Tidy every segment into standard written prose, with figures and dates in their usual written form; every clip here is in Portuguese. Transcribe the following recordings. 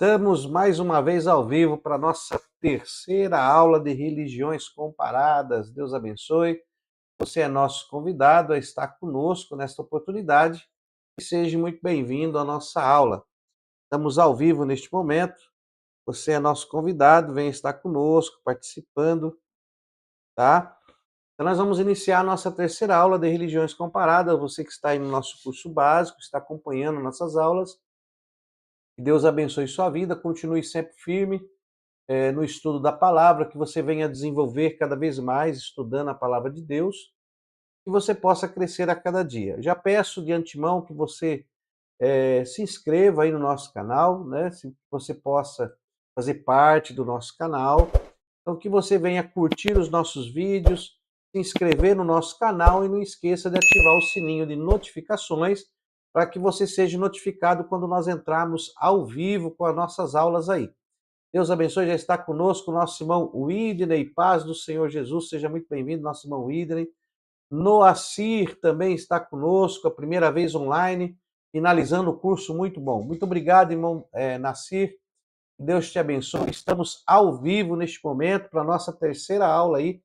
Estamos mais uma vez ao vivo para a nossa terceira aula de religiões comparadas. Deus abençoe. Você é nosso convidado a estar conosco nesta oportunidade e seja muito bem-vindo à nossa aula. Estamos ao vivo neste momento. Você é nosso convidado, venha estar conosco, participando, tá? Então nós vamos iniciar a nossa terceira aula de religiões comparadas. Você que está aí no nosso curso básico, está acompanhando nossas aulas. Que Deus abençoe sua vida, continue sempre firme no estudo da palavra, que você venha desenvolver cada vez mais estudando a palavra de Deus, que você possa crescer a cada dia. Já peço de antemão que você se inscreva aí no nosso canal, né? Se você possa fazer parte do nosso canal. Então, que você venha curtir os nossos vídeos, se inscrever no nosso canal e não esqueça de ativar o sininho de notificações para que você seja notificado quando nós entrarmos ao vivo com as nossas aulas aí. Deus abençoe, já está conosco o nosso irmão Widney, paz do Senhor Jesus, seja muito bem-vindo, nosso irmão Widney. Noacir também está conosco, a primeira vez online, finalizando o curso, muito bom. Muito obrigado, irmão Nacir, Deus te abençoe. Estamos ao vivo neste momento para a nossa terceira aula aí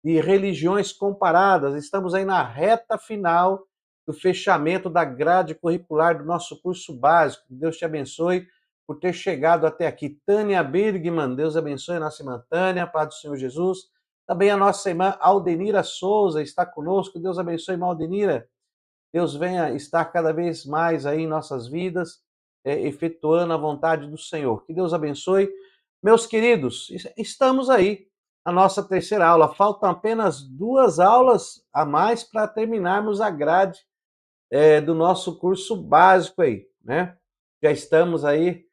de religiões comparadas. Estamos aí na reta final do fechamento da grade curricular do nosso curso básico. Deus te abençoe por ter chegado até aqui. Tânia Birgman, Deus abençoe a nossa irmã Tânia, Pai do Senhor Jesus. Também a nossa irmã Aldenira Souza está conosco. Deus abençoe, irmã Aldenira. Deus venha estar cada vez mais aí em nossas vidas, efetuando a vontade do Senhor. Que Deus abençoe. Meus queridos, estamos aí, a nossa terceira aula. Faltam apenas 2 aulas a mais para terminarmos a grade do nosso curso básico aí, né? Já estamos aí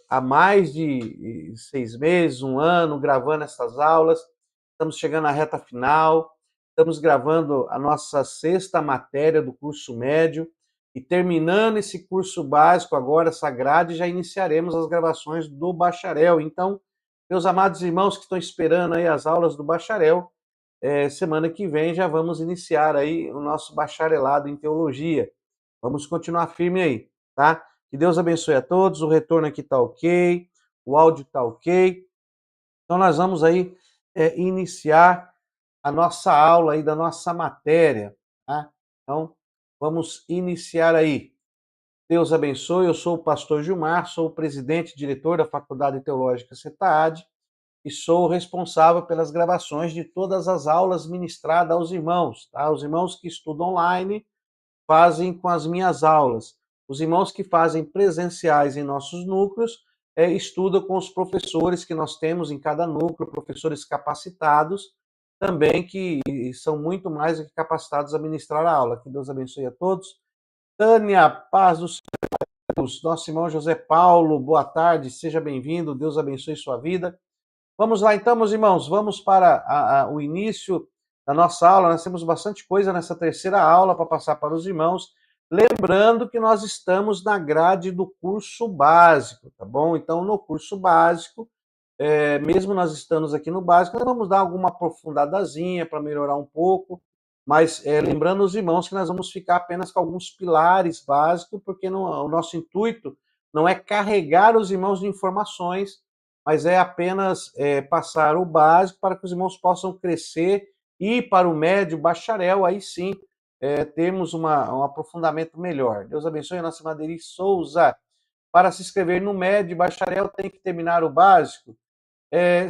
há mais de 6 meses, 1 ano, gravando essas aulas. Estamos chegando à reta final. Estamos gravando a nossa 6ª matéria do curso médio e terminando esse curso básico agora, essa grade, já iniciaremos as gravações do bacharel. Então, meus amados irmãos que estão esperando aí as aulas do bacharel, semana que vem já vamos iniciar aí o nosso bacharelado em teologia. Vamos continuar firme aí, tá? Que Deus abençoe a todos, o retorno aqui está ok, o áudio está ok. Então nós vamos aí iniciar a nossa aula aí da nossa matéria, tá? Então, vamos iniciar aí. Deus abençoe, eu sou o pastor Gilmar, sou o presidente e diretor da Faculdade Teológica CETAD e sou o responsável pelas gravações de todas as aulas ministradas aos irmãos, tá? Os irmãos que estudam online fazem com as minhas aulas. Os irmãos que fazem presenciais em nossos núcleos estudam com os professores que nós temos em cada núcleo, professores capacitados, também que são muito mais do que capacitados a ministrar a aula. Que Deus abençoe a todos. Tânia, paz do Senhor, nosso irmão José Paulo, boa tarde, seja bem-vindo, Deus abençoe sua vida. Vamos lá então, meus irmãos, vamos para o início da nossa aula. Nós temos bastante coisa nessa terceira aula para passar para os irmãos. Lembrando que nós estamos na grade do curso básico, tá bom? Então, no curso básico, mesmo nós estamos aqui no básico, nós vamos dar alguma aprofundadazinha para melhorar um pouco, mas lembrando os irmãos que nós vamos ficar apenas com alguns pilares básicos, porque o nosso intuito não é carregar os irmãos de informações, mas é apenas passar o básico para que os irmãos possam crescer e ir para o médio, bacharel, aí sim termos um aprofundamento melhor. Deus abençoe a nossa Madeirinha Souza. Para se inscrever no médio, bacharel, tem que terminar o básico?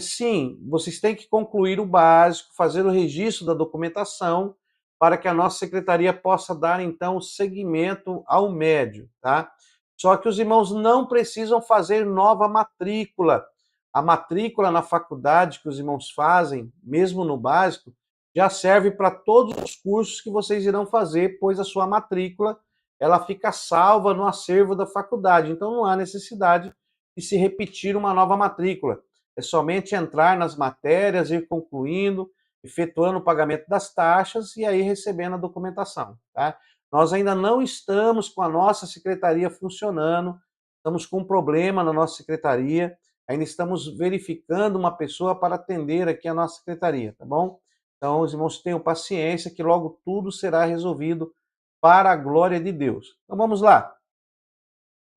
Sim, vocês têm que concluir o básico, fazer o registro da documentação, para que a nossa secretaria possa dar, então, seguimento ao médio, tá? Só que os irmãos não precisam fazer nova matrícula. A matrícula na faculdade que os irmãos fazem, mesmo no básico, já serve para todos os cursos que vocês irão fazer, pois a sua matrícula ela fica salva no acervo da faculdade. Então não há necessidade de se repetir uma nova matrícula. É somente entrar nas matérias, ir concluindo, efetuando o pagamento das taxas e aí recebendo a documentação, tá? Nós ainda não estamos com a nossa secretaria funcionando, estamos com um problema na nossa secretaria, ainda estamos verificando uma pessoa para atender aqui a nossa secretaria, tá bom? Então, os irmãos tenham paciência que logo tudo será resolvido para a glória de Deus. Então, vamos lá.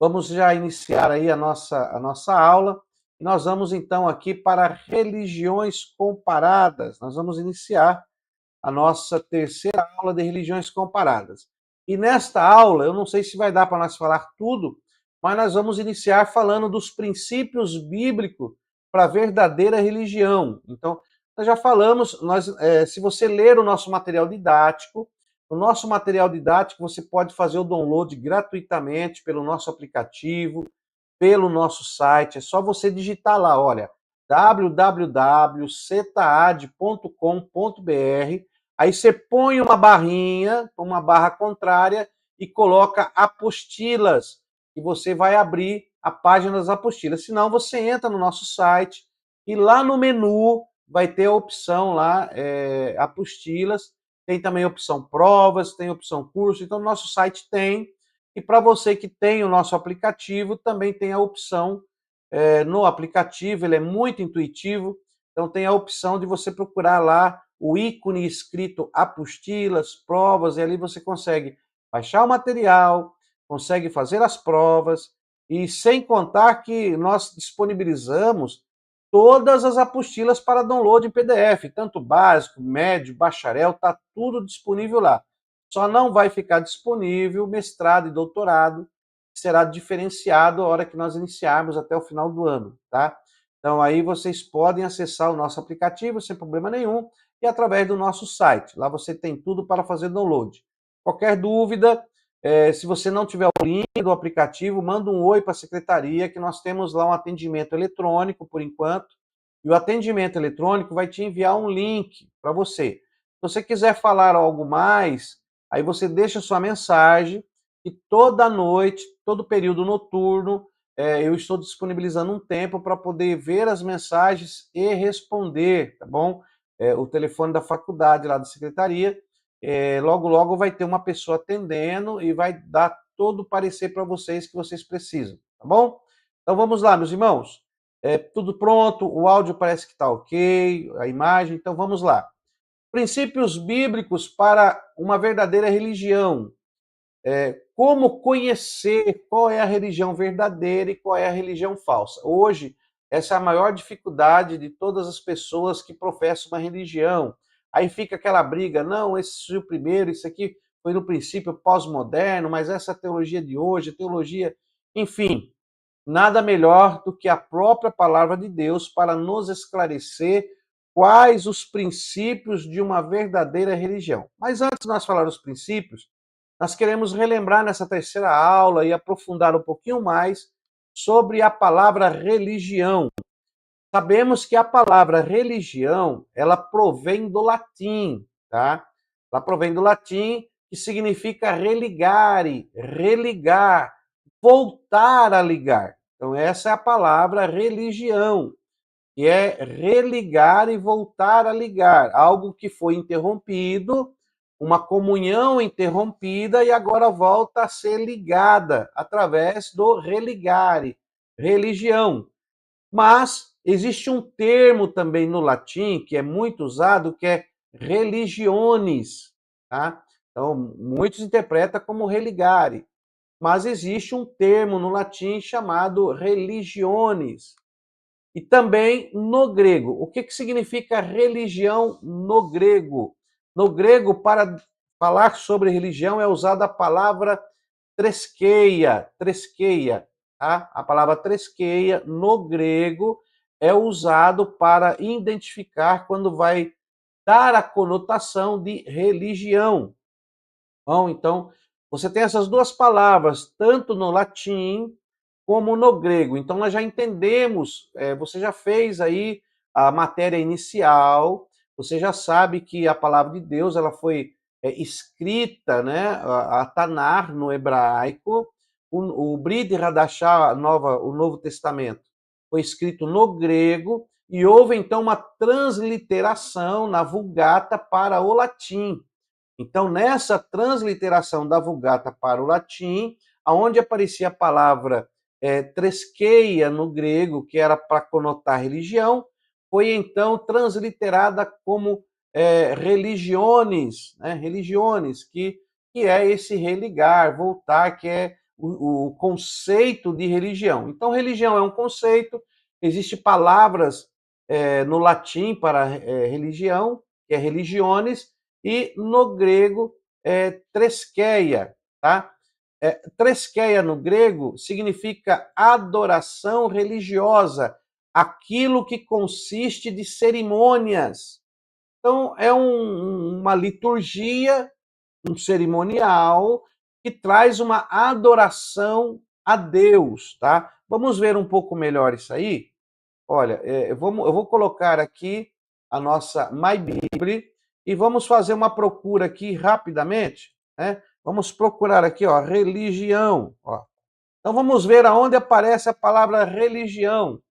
Vamos já iniciar aí a nossa aula. E nós vamos então aqui para religiões comparadas. Nós vamos iniciar a nossa terceira aula de religiões comparadas. E nesta aula, eu não sei se vai dar para nós falar tudo, mas nós vamos iniciar falando dos princípios bíblicos para a verdadeira religião. Então, nós já falamos, se você ler o nosso material didático, o nosso material didático você pode fazer o download gratuitamente pelo nosso aplicativo, pelo nosso site. É só você digitar lá, olha, www.cetaad.com.br. Aí você põe uma barrinha, uma barra contrária e coloca apostilas. E você vai abrir a página das apostilas. Senão você entra no nosso site e lá no menu vai ter a opção lá, apostilas. Tem também a opção provas, tem a opção curso. Então, no nosso site tem. E para você que tem o nosso aplicativo, também tem a opção no aplicativo, ele é muito intuitivo, então tem a opção de você procurar lá o ícone escrito apostilas, provas, e ali você consegue baixar o material, consegue fazer as provas, e sem contar que nós disponibilizamos todas as apostilas para download em PDF, tanto básico, médio, bacharel, está tudo disponível lá. Só não vai ficar disponível mestrado e doutorado, que será diferenciado a hora que nós iniciarmos até o final do ano, tá? Então aí vocês podem acessar o nosso aplicativo sem problema nenhum e através do nosso site. Lá você tem tudo para fazer download. Qualquer dúvida, se você não tiver o link do aplicativo, manda um oi para a secretaria que nós temos lá um atendimento eletrônico por enquanto. E o atendimento eletrônico vai te enviar um link para você. Se você quiser falar algo mais, aí você deixa sua mensagem e toda noite, todo período noturno, eu estou disponibilizando um tempo para poder ver as mensagens e responder, tá bom? O telefone da faculdade lá da secretaria, logo logo vai ter uma pessoa atendendo e vai dar todo o parecer para vocês que vocês precisam, tá bom? Então vamos lá, meus irmãos. Tudo pronto, o áudio parece que está ok, a imagem, então vamos lá. Princípios bíblicos para uma verdadeira religião. Como conhecer qual é a religião verdadeira e qual é a religião falsa. Hoje, essa é a maior dificuldade de todas as pessoas que professam uma religião. Aí fica aquela briga, não, esse foi o primeiro, isso aqui foi no princípio pós-moderno, mas essa teologia de hoje, teologia, enfim, nada melhor do que a própria palavra de Deus para nos esclarecer quais os princípios de uma verdadeira religião. Mas antes de nós falar os princípios, nós queremos relembrar nessa terceira aula e aprofundar um pouquinho mais sobre a palavra religião. Sabemos que a palavra religião, ela provém do latim, tá? Ela provém do latim, que significa religare, religar, voltar a ligar. Então essa é a palavra religião, que é religar e voltar a ligar, algo que foi interrompido, uma comunhão interrompida e agora volta a ser ligada através do religare, religião. Mas existe um termo também no latim que é muito usado, que é religiones, tá? Então, muitos interpretam como religare, mas existe um termo no latim chamado religiones. E também no grego. O que significa religião no grego? No grego, para falar sobre religião, é usada a palavra treskeia, treskeia. Tá? A palavra treskeia, no grego, é usado para identificar quando vai dar a conotação de religião. Bom, então, você tem essas duas palavras, tanto no latim como no grego. Então, nós já entendemos, você já fez aí a matéria inicial, você já sabe que a palavra de Deus ela foi escrita, né, a Tanar no hebraico, o Brit Hadashah, o Novo Testamento, foi escrito no grego, e houve então uma transliteração na Vulgata para o latim. Então, nessa transliteração da Vulgata para o latim, aonde aparecia a palavra treskeia no grego, que era para conotar religião, foi então transliterada como religiones, né? Religiones, que é esse religar, voltar, que é o conceito de religião. Então, religião é um conceito, existem palavras no latim para religião, que é religiones, e no grego treskeia, tá? Treskeia no grego significa adoração religiosa, aquilo que consiste de cerimônias. Então, é uma liturgia, um cerimonial que traz uma adoração a Deus, tá? Vamos ver um pouco melhor isso aí? Olha, eu vou colocar aqui a nossa MyBible e vamos fazer uma procura aqui rapidamente, né? Vamos procurar aqui, ó, religião, ó. Então vamos ver aonde aparece a palavra religião.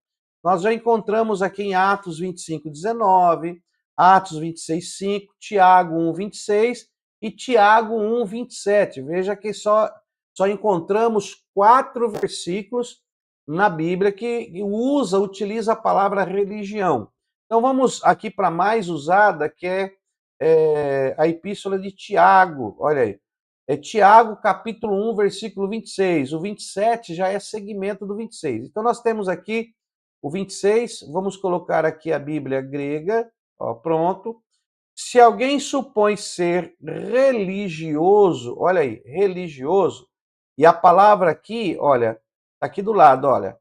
Nós já encontramos aqui em Atos 25:19, Atos 26:5, Tiago 1:26 e Tiago 1:27. Veja que só encontramos 4 versículos na Bíblia que utiliza a palavra religião. Então vamos aqui para a mais usada, que é a Epístola de Tiago. Olha aí. É Tiago, capítulo 1, versículo 26. O 27 já é segmento do 26. Então nós temos aqui o 26, vamos colocar aqui a Bíblia grega, ó, pronto. Se alguém supõe ser religioso, olha aí, religioso, e a palavra aqui, olha, tá aqui do lado, olha,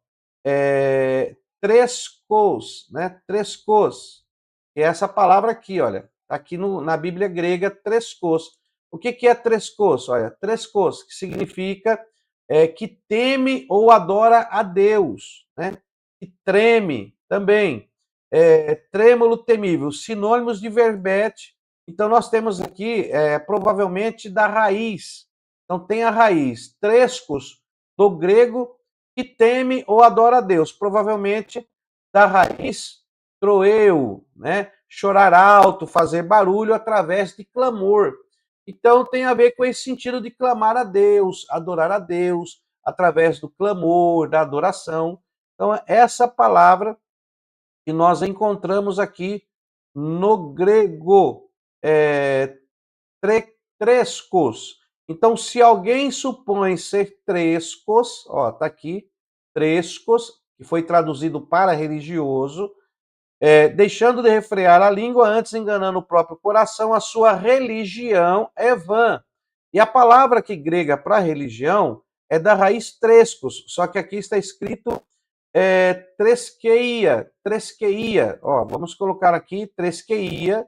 treskos, né? Treskos, que é essa palavra aqui, olha, tá aqui na Bíblia grega, treskos. O que é treskos? Olha, treskos, que significa que teme ou adora a Deus, né? Que treme também. Trêmulo, temível, sinônimos de verbete. Então, nós temos aqui, provavelmente, da raiz. Então, tem a raiz, treskos, do grego, que teme ou adora a Deus. Provavelmente, da raiz, troeu, né? Chorar alto, fazer barulho através de clamor. Então, tem a ver com esse sentido de clamar a Deus, adorar a Deus, através do clamor, da adoração. Então, essa palavra que nós encontramos aqui no grego, trescos. Então, se alguém supõe ser trescos, ó, tá aqui, trescos, que foi traduzido para religioso, deixando de refrear a língua, antes enganando o próprio coração, a sua religião é vã. E a palavra aqui grega para religião é da raiz trescos, só que aqui está escrito tresqueia. Ó, vamos colocar aqui tresqueia,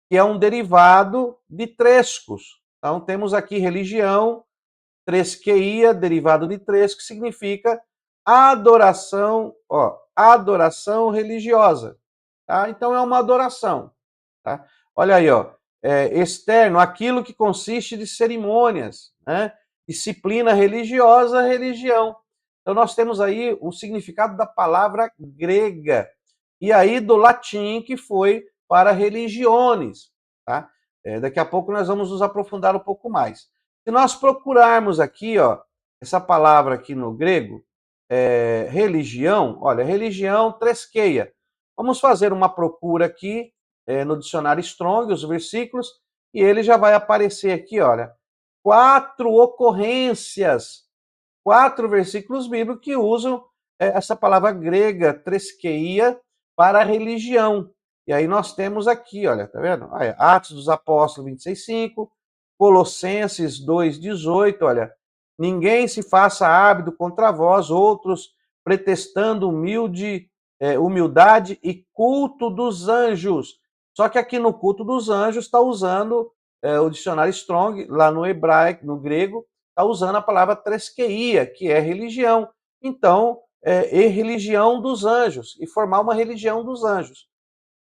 que é um derivado de trescos. Então, temos aqui religião, tresqueia, derivado de tresco, que significa adoração, ó, adoração religiosa. Tá? Então, é uma adoração. Tá? Olha aí, ó, externo, aquilo que consiste de cerimônias, né? Disciplina religiosa, religião. Então, nós temos aí o significado da palavra grega, e aí do latim, que foi para religiones. Tá? Daqui a pouco nós vamos nos aprofundar um pouco mais. Se nós procurarmos aqui, ó, essa palavra aqui no grego, religião, olha, religião, tresqueia. Vamos fazer uma procura aqui no dicionário Strong, os versículos, e ele já vai aparecer aqui, olha, 4 ocorrências, 4 versículos bíblicos que usam essa palavra grega, tresqueia, para religião. E aí nós temos aqui, olha, tá vendo? Atos dos Apóstolos 26:5, Colossenses 2:18, olha, ninguém se faça ávido contra vós, outros pretextando humildade e culto dos anjos. Só que aqui no culto dos anjos está usando o dicionário Strong, lá no hebraico, no grego, está usando a palavra tresqueia, que é religião. Então, religião dos anjos, e formar uma religião dos anjos.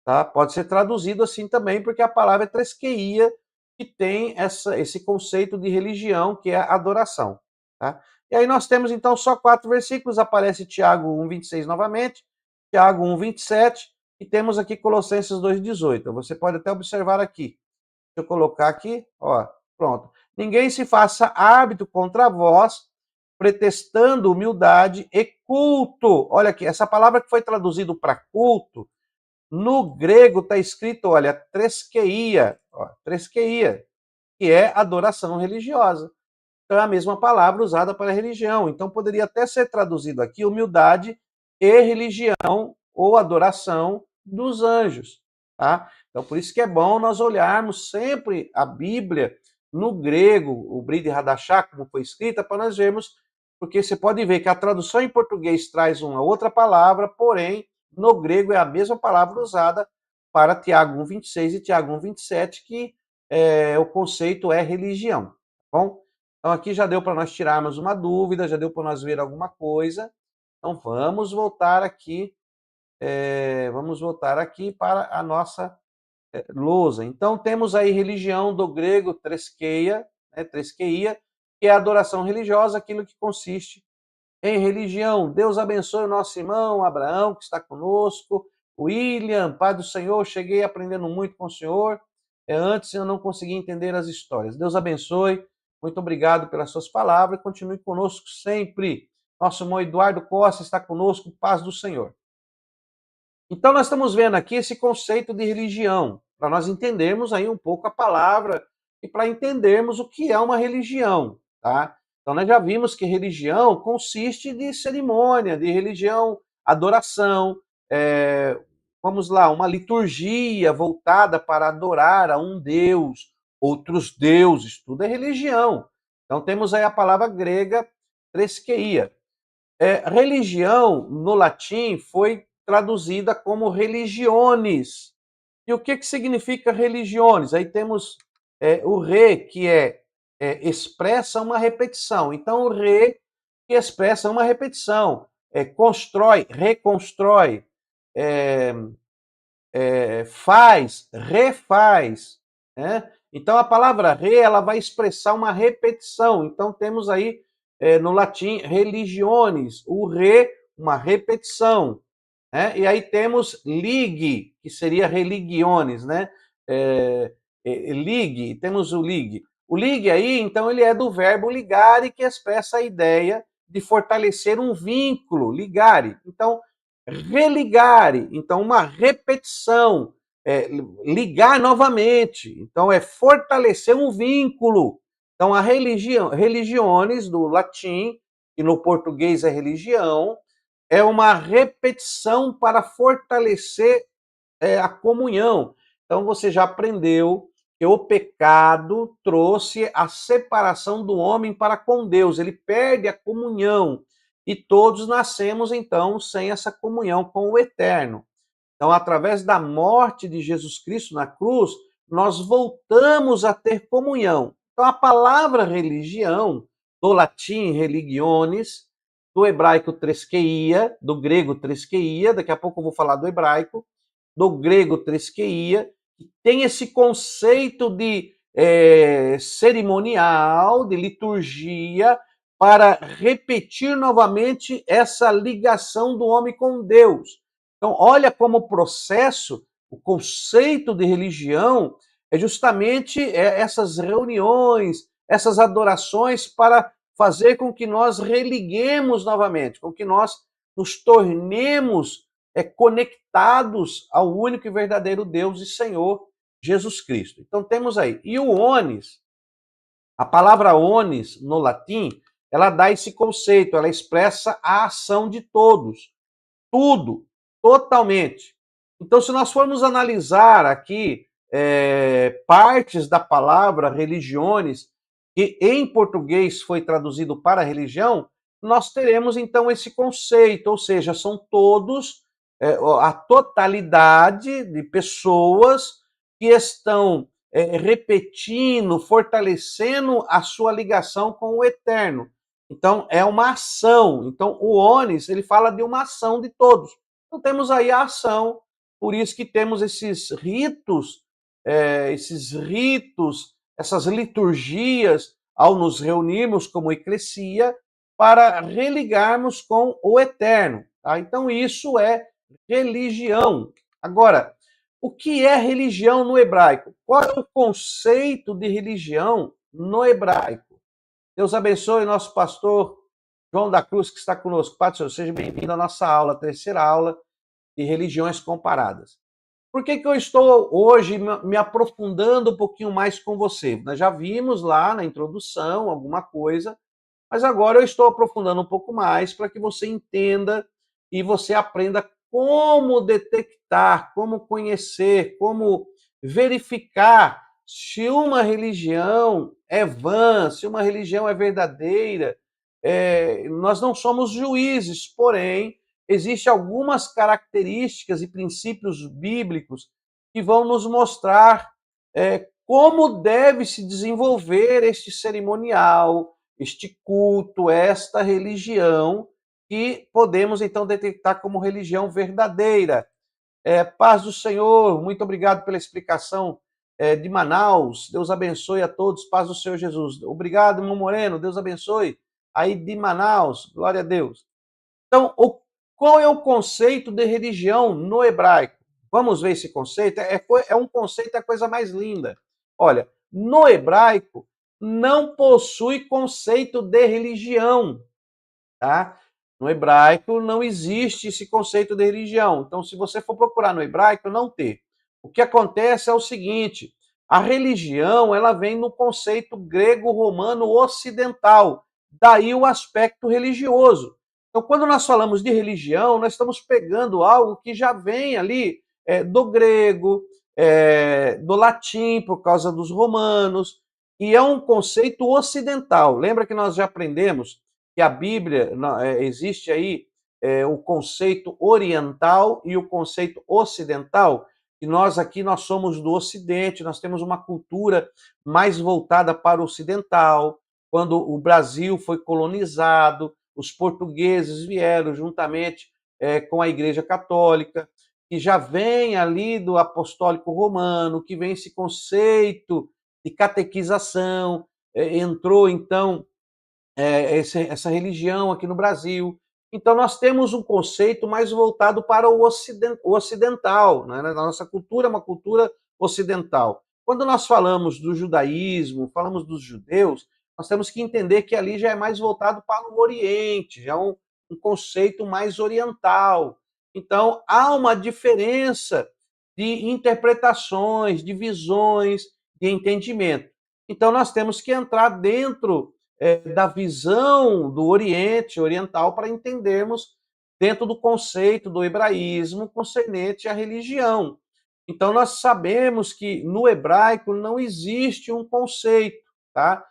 Tá? Pode ser traduzido assim também, porque a palavra é tresqueia, que tem esse conceito de religião, que é a adoração. Tá? E aí nós temos então só 4 versículos, aparece Tiago 1:26 novamente, Tiago 1:27, e temos aqui Colossenses 2:18. Você pode até observar aqui. Deixa eu colocar aqui, ó, pronto. Ninguém se faça árbitro contra vós, pretextando humildade e culto. Olha aqui, essa palavra que foi traduzido para culto, no grego está escrito, olha, tresqueia, ó, tresqueia, que é adoração religiosa. Então é a mesma palavra usada para religião. Então poderia até ser traduzido aqui humildade e religião ou adoração dos anjos, tá? Então por isso que é bom nós olharmos sempre a Bíblia no grego, o Brit Hadashah, como foi escrita, para nós vermos, porque você pode ver que a tradução em português traz uma outra palavra, porém no grego é a mesma palavra usada para Tiago 1,26 e Tiago 1,27, que o conceito é religião, tá bom? Então aqui já deu para nós tirarmos uma dúvida, já deu para nós ver alguma coisa. Então vamos voltar aqui para a nossa lousa. Então temos aí religião do grego treskeia, treskeia, que é a adoração religiosa, aquilo que consiste em religião. Deus abençoe o nosso irmão Abraão, que está conosco. William, Pai do Senhor, cheguei aprendendo muito com o Senhor. Antes eu não conseguia entender as histórias. Deus abençoe. Muito obrigado pelas suas palavras. Continue conosco sempre. Nosso irmão Eduardo Costa está conosco. Paz do Senhor. Então nós estamos vendo aqui esse conceito de religião, para nós entendermos aí um pouco a palavra e para entendermos o que é uma religião, tá? Então nós já vimos que religião consiste de cerimônia, de religião, adoração, vamos lá, uma liturgia voltada para adorar a um Deus, outros deuses, tudo é religião. Então temos aí a palavra grega treskeia. Religião, no latim, foi traduzida como religiones. E o que significa religiones? Aí temos o re, que expressa uma repetição. Então, o re, que expressa uma repetição. Constrói, reconstrói, faz, refaz. Né? Então, a palavra re, ela vai expressar uma repetição. Então, temos aí, no latim, religiones. O re, uma repetição. E aí temos lig, que seria religiones, né? Lig, temos o lig. O lig aí, então, ele é do verbo ligare, que expressa a ideia de fortalecer um vínculo, ligare. Então, religare, então uma repetição, ligar novamente. Então, é fortalecer um vínculo. Então, a religião, religiones, do latim, e no português é religião, é uma repetição para fortalecer a comunhão. Então você já aprendeu que o pecado trouxe a separação do homem para com Deus, ele perde a comunhão e todos nascemos então sem essa comunhão com o eterno. Então, através da morte de Jesus Cristo na cruz, nós voltamos a ter comunhão. Então, a palavra religião, do latim religiones, do hebraico treskeia, do grego treskeia, daqui a pouco eu vou falar do hebraico, do grego treskeia, tem esse conceito de cerimonial, de liturgia, para repetir novamente essa ligação do homem com Deus. Então, olha como o processo, o conceito de religião é justamente essas reuniões, essas adorações para fazer com que nós religuemos novamente, com que nós nos tornemos conectados ao único e verdadeiro Deus e Senhor Jesus Cristo. Então temos aí. E o onis, a palavra onis no latim, ela dá esse conceito, ela expressa a ação de todos. Tudo, totalmente. Então, se nós formos analisar aqui partes da palavra religiones, que em português foi traduzido para religião, nós teremos então esse conceito, ou seja, são todos, a totalidade de pessoas que estão repetindo, fortalecendo a sua ligação com o eterno. Então, é uma ação. Então, o onis, ele fala de uma ação de todos. Então, temos aí a ação, por isso que temos esses ritos, essas liturgias, ao nos reunirmos como eclesia, para religarmos com o eterno. Tá? Então, isso é religião. Agora, o que é religião no hebraico? Qual é o conceito de religião no hebraico? Deus abençoe nosso pastor João da Cruz, que está conosco. Pai do Senhor, seja bem-vindo à nossa aula, a terceira aula de religiões comparadas. Por que que eu estou hoje me aprofundando um pouquinho mais com você? Nós já vimos lá na introdução alguma coisa, mas agora eu estou aprofundando um pouco mais para que você entenda e você aprenda como detectar, como conhecer, como verificar se uma religião é vã, se uma religião é verdadeira. Nós não somos juízes, porém, existem algumas características e princípios bíblicos que vão nos mostrar como deve se desenvolver este cerimonial, este culto, esta religião, que podemos então detectar como religião verdadeira. Paz do Senhor, muito obrigado pela explicação de Manaus. Deus abençoe a todos, paz do Senhor Jesus. Obrigado, irmão Moreno, Deus abençoe. Aí de Manaus, glória a Deus. Então, qual é o conceito de religião no hebraico? Vamos ver esse conceito? É um conceito, é a coisa mais linda. Olha, no hebraico não possui conceito de religião, tá? No hebraico não existe esse conceito de religião. Então, se você for procurar no hebraico, não tem. O que acontece é o seguinte: a religião ela vem no conceito grego-romano ocidental, daí o aspecto religioso. Então, quando nós falamos de religião, nós estamos pegando algo que já vem ali do grego, do latim, por causa dos romanos, e é um conceito ocidental. Lembra que nós já aprendemos que a Bíblia, existe aí o conceito oriental e o conceito ocidental, e nós aqui nós somos do Ocidente, nós temos uma cultura mais voltada para o ocidental. Quando o Brasil foi colonizado, os portugueses vieram juntamente com a Igreja Católica, que já vem ali do apostólico romano, que vem esse conceito de catequização, entrou então essa religião aqui no Brasil. Então, nós temos um conceito mais voltado para o ocidental, né? A nossa cultura é uma cultura ocidental. Quando nós falamos do judaísmo, falamos dos judeus, nós temos que entender que ali já é mais voltado para o Oriente, já é um conceito mais oriental. Então, há uma diferença de interpretações, de visões, de entendimento. Então, nós temos que entrar dentro da visão do Oriente Oriental para entendermos dentro do conceito do hebraísmo concernente à religião. Então, nós sabemos que no hebraico não existe um conceito, tá?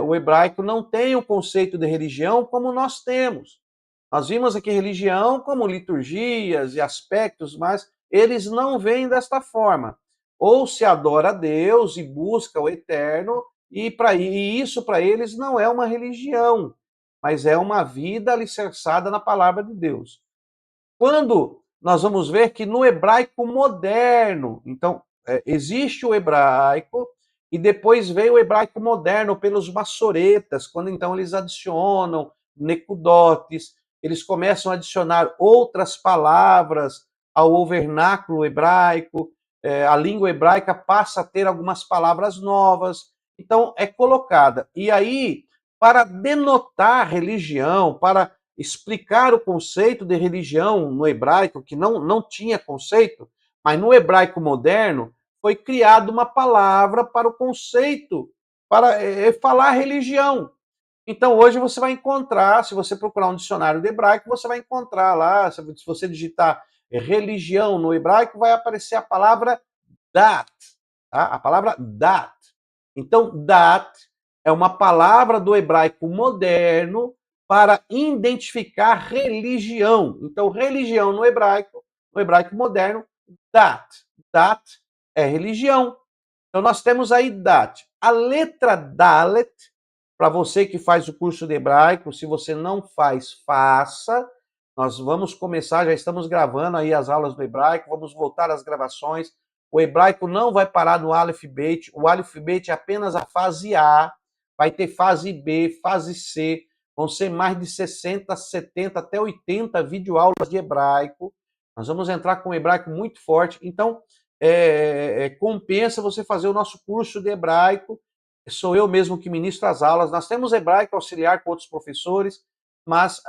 O hebraico não tem o conceito de religião como nós temos. Nós vimos aqui religião como liturgias e aspectos, mas eles não vêm desta forma. Ou se adora a Deus e busca o eterno, e isso para eles não é uma religião, mas é uma vida alicerçada na palavra de Deus. Quando nós vamos ver que no hebraico moderno, então, existe o hebraico e depois veio o hebraico moderno pelos massoretas, quando então eles adicionam necudotes, eles começam a adicionar outras palavras ao vernáculo hebraico, a língua hebraica passa a ter algumas palavras novas, então é colocada. E aí, para denotar religião, para explicar o conceito de religião no hebraico, que não tinha conceito, mas no hebraico moderno foi criada uma palavra para o conceito, para falar religião. Então hoje você vai encontrar, se você procurar um dicionário de hebraico, você vai encontrar lá, se você digitar religião no hebraico, vai aparecer a palavra dat, tá? A palavra dat. Então, dat é uma palavra do hebraico moderno para identificar religião. Então, religião no hebraico moderno, dat. Dat é religião. Então, nós temos aí dat. A letra dalet, para você que faz o curso de hebraico, se você não faz, faça. Nós vamos começar, já estamos gravando aí as aulas do hebraico, vamos voltar às gravações. O hebraico não vai parar no Aleph Bet, o Aleph Bet é apenas a fase A, vai ter fase B, fase C, vão ser mais de 60, 70, até 80 videoaulas de hebraico. Nós vamos entrar com o hebraico muito forte, então compensa você fazer o nosso curso de hebraico. Sou eu mesmo que ministro as aulas. Nós temos hebraico auxiliar com outros professores, mas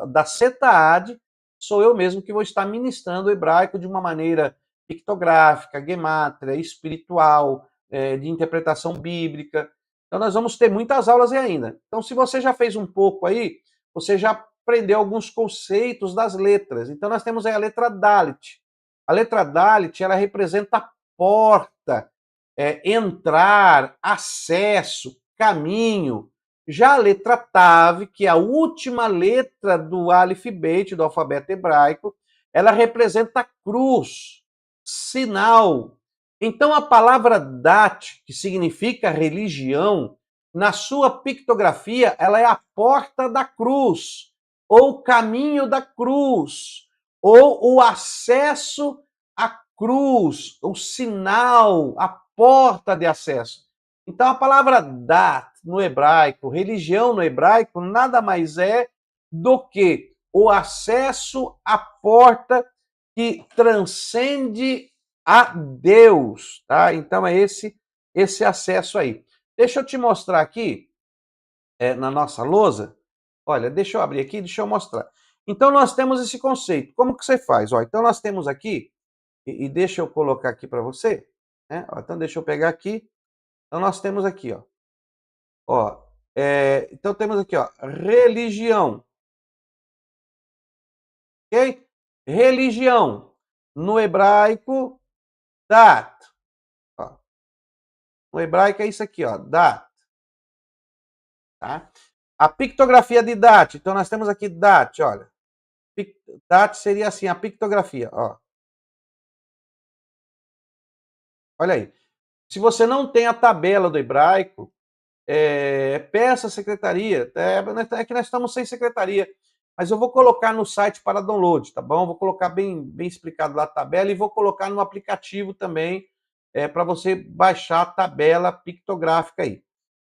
da CETAAD sou eu mesmo que vou estar ministrando o hebraico de uma maneira pictográfica, gemátria, espiritual, de interpretação bíblica. Então, nós vamos ter muitas aulas aí ainda. Então, se você já fez um pouco aí, você já aprendeu alguns conceitos das letras. Então, nós temos aí a letra Dalit. A letra Dalit, ela representa porta, entrar, acesso, caminho. Já a letra Tav, que é a última letra do Aleph-Bet, do alfabeto hebraico, ela representa cruz, sinal. Então a palavra Dat, que significa religião, na sua pictografia, ela é a porta da cruz, ou caminho da cruz, ou o acesso à cruz, o sinal, a porta de acesso. Então a palavra Dat no hebraico, religião no hebraico, nada mais é do que o acesso à porta que transcende a Deus, tá? Então é esse acesso aí. Deixa eu te mostrar aqui, na nossa lousa. Olha, deixa eu abrir aqui, deixa eu mostrar. Então nós temos esse conceito. Como que você faz? Ó, então nós temos aqui, e deixa eu colocar aqui para você, né? Ó, então deixa eu pegar aqui. Então nós temos aqui, ó, então temos aqui, ó, religião, ok? Religião no hebraico, dat. Ó, no hebraico é isso aqui, ó, dat. Tá? A pictografia de dat, então nós temos aqui dat, olha. Dat seria assim, a pictografia, ó. Olha aí. Se você não tem a tabela do hebraico, peça à secretaria. É que nós estamos sem secretaria. Mas eu vou colocar no site para download, tá bom? Vou colocar bem explicado lá a tabela e vou colocar no aplicativo também, para você baixar a tabela pictográfica aí.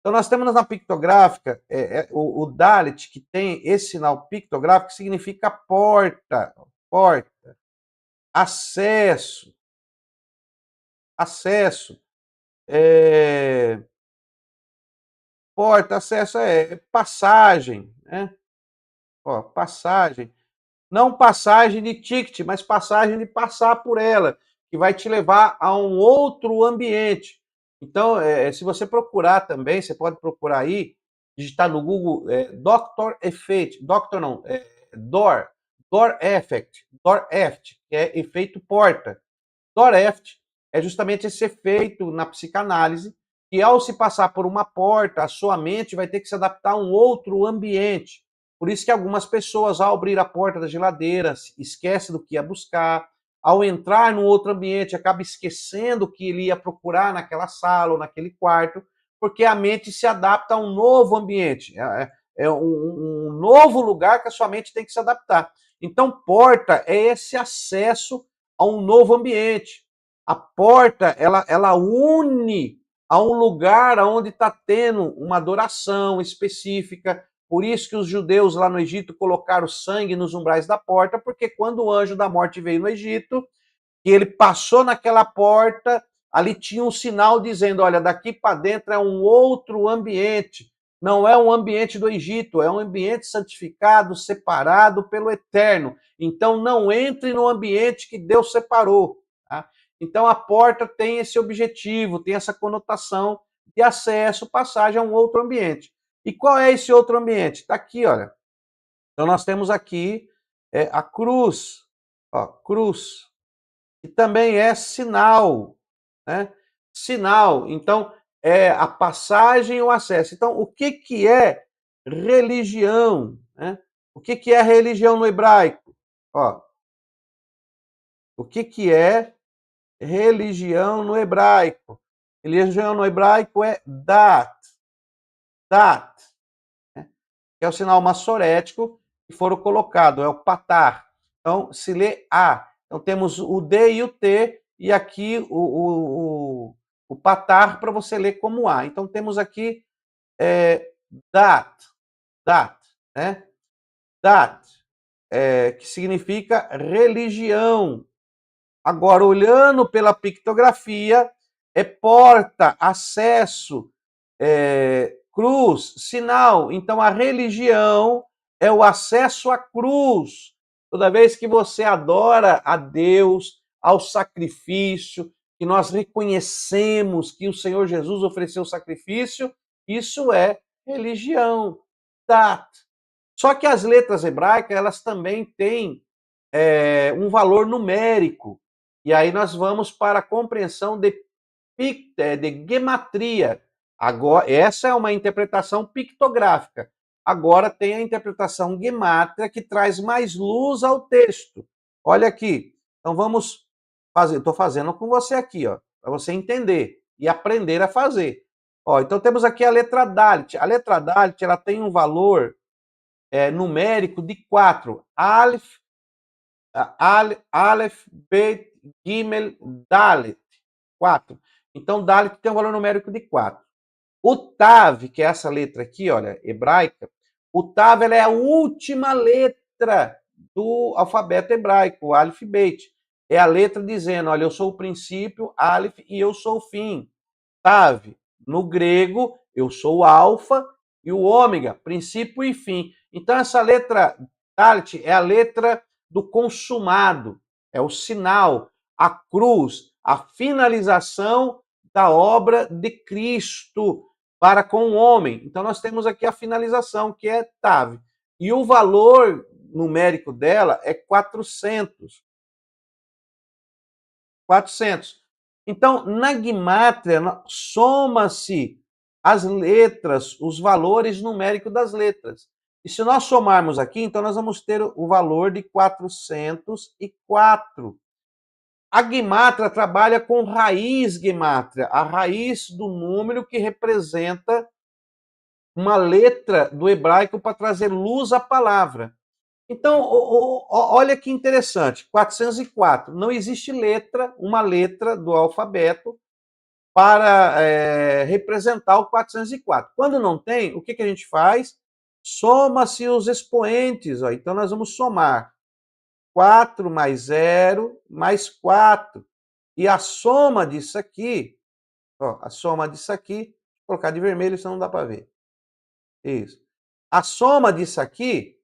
Então, nós temos na pictográfica, o Dalet, que tem esse sinal pictográfico, significa porta, porta, acesso, acesso, porta, acesso passagem, né? Ó, passagem. Não passagem de ticket, mas passagem de passar por ela, que vai te levar a um outro ambiente. Então, se você procurar também, você pode procurar aí, digitar no Google Doctor Effect, Doctor não, Door Effect, que é efeito porta. Door Effect é justamente esse efeito na psicanálise, que ao se passar por uma porta, a sua mente vai ter que se adaptar a um outro ambiente. Por isso que algumas pessoas, ao abrir a porta da geladeira, esquecem do que ia buscar. Ao entrar num outro ambiente, acaba esquecendo o que ele ia procurar naquela sala ou naquele quarto, porque a mente se adapta a um novo ambiente. É um novo lugar que a sua mente tem que se adaptar. Então, porta é esse acesso a um novo ambiente. A porta, ela une a um lugar onde está tendo uma adoração específica. Por isso que os judeus lá no Egito colocaram sangue nos umbrais da porta, porque quando o anjo da morte veio no Egito, e ele passou naquela porta, ali tinha um sinal dizendo, olha, daqui para dentro é um outro ambiente. Não é um ambiente do Egito, é um ambiente santificado, separado pelo Eterno. Então não entre no ambiente que Deus separou. Tá? Então a porta tem esse objetivo, tem essa conotação de acesso, passagem a um outro ambiente. E qual é esse outro ambiente? Está aqui, olha. Então nós temos aqui a cruz, ó, cruz, que também é sinal, né? Sinal. Então é a passagem e o acesso. Então o que é religião? Né? O que é religião no hebraico? Ó, o que é religião no hebraico? Religião no hebraico é dat, dat, né? Que é o sinal massorético que foram colocado, é o patar. Então, se lê A. Então, temos o D e o T, e aqui o patar para você ler como A. Então, temos aqui dat, dat, né? Dat, que significa religião. Agora, olhando pela pictografia, é porta, acesso, cruz, sinal. Então, a religião é o acesso à cruz. Toda vez que você adora a Deus, ao sacrifício, que nós reconhecemos que o Senhor Jesus ofereceu o sacrifício, isso é religião, dat. Só que as letras hebraicas, elas também têm um valor numérico. E aí nós vamos para a compreensão de gematria. Agora, essa é uma interpretação pictográfica. Agora tem a interpretação gemátria que traz mais luz ao texto. Olha aqui. Então vamos fazer. Estou fazendo com você aqui, ó, para você entender e aprender a fazer. Ó, então temos aqui a letra Dalet. A letra Dalet ela tem um valor numérico de 4. Aleph, Bet, Gimel, Dalet. 4. Então, Dalet tem um valor numérico de 4. O Tav, que é essa letra aqui, olha, hebraica, o Tav ela é a última letra do alfabeto hebraico, o Aleph, Bet. É a letra dizendo, olha, eu sou o princípio, Aleph, e eu sou o fim. Tav, no grego, eu sou o alfa e o ômega, princípio e fim. Então, essa letra Dalet é a letra do consumado, é o sinal, a cruz, a finalização da obra de Cristo para com o homem. Então, nós temos aqui a finalização, que é Tav. E o valor numérico dela é 400. 400. Então, na Gimátria, soma-se as letras, os valores numéricos das letras. E se nós somarmos aqui, então nós vamos ter o valor de 404. A Gimátria trabalha com raiz Gimátria, a raiz do número que representa uma letra do hebraico para trazer luz à palavra. Então, olha que interessante, 404. Não existe uma letra do alfabeto para representar o 404. Quando não tem, o que a gente faz? Soma-se os expoentes. Ó. Então, nós vamos somar 4 mais 0 mais 4. E a soma disso aqui, ó, a soma disso aqui, vou colocar de vermelho, senão não dá para ver. Isso. A soma disso aqui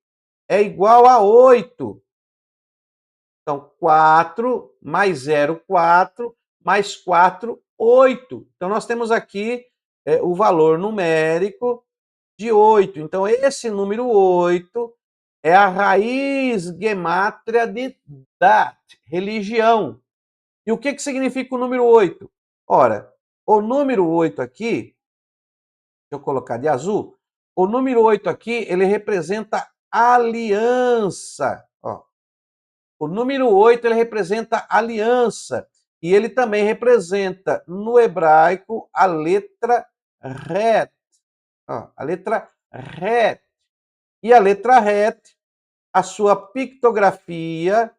é igual a 8. Então, 4 mais 0, 4, mais 4, 8. Então, nós temos aqui o valor numérico de 8. Então, esse número 8 é a raiz gemátria de dat, religião. E o que significa o número 8? Ora, o número 8 aqui, deixa eu colocar de azul, o número 8 aqui, ele representa aliança. Ó. O número 8, ele representa aliança. E ele também representa, no hebraico, a letra Het. Ó, a letra Het. E a letra Het, a sua pictografia,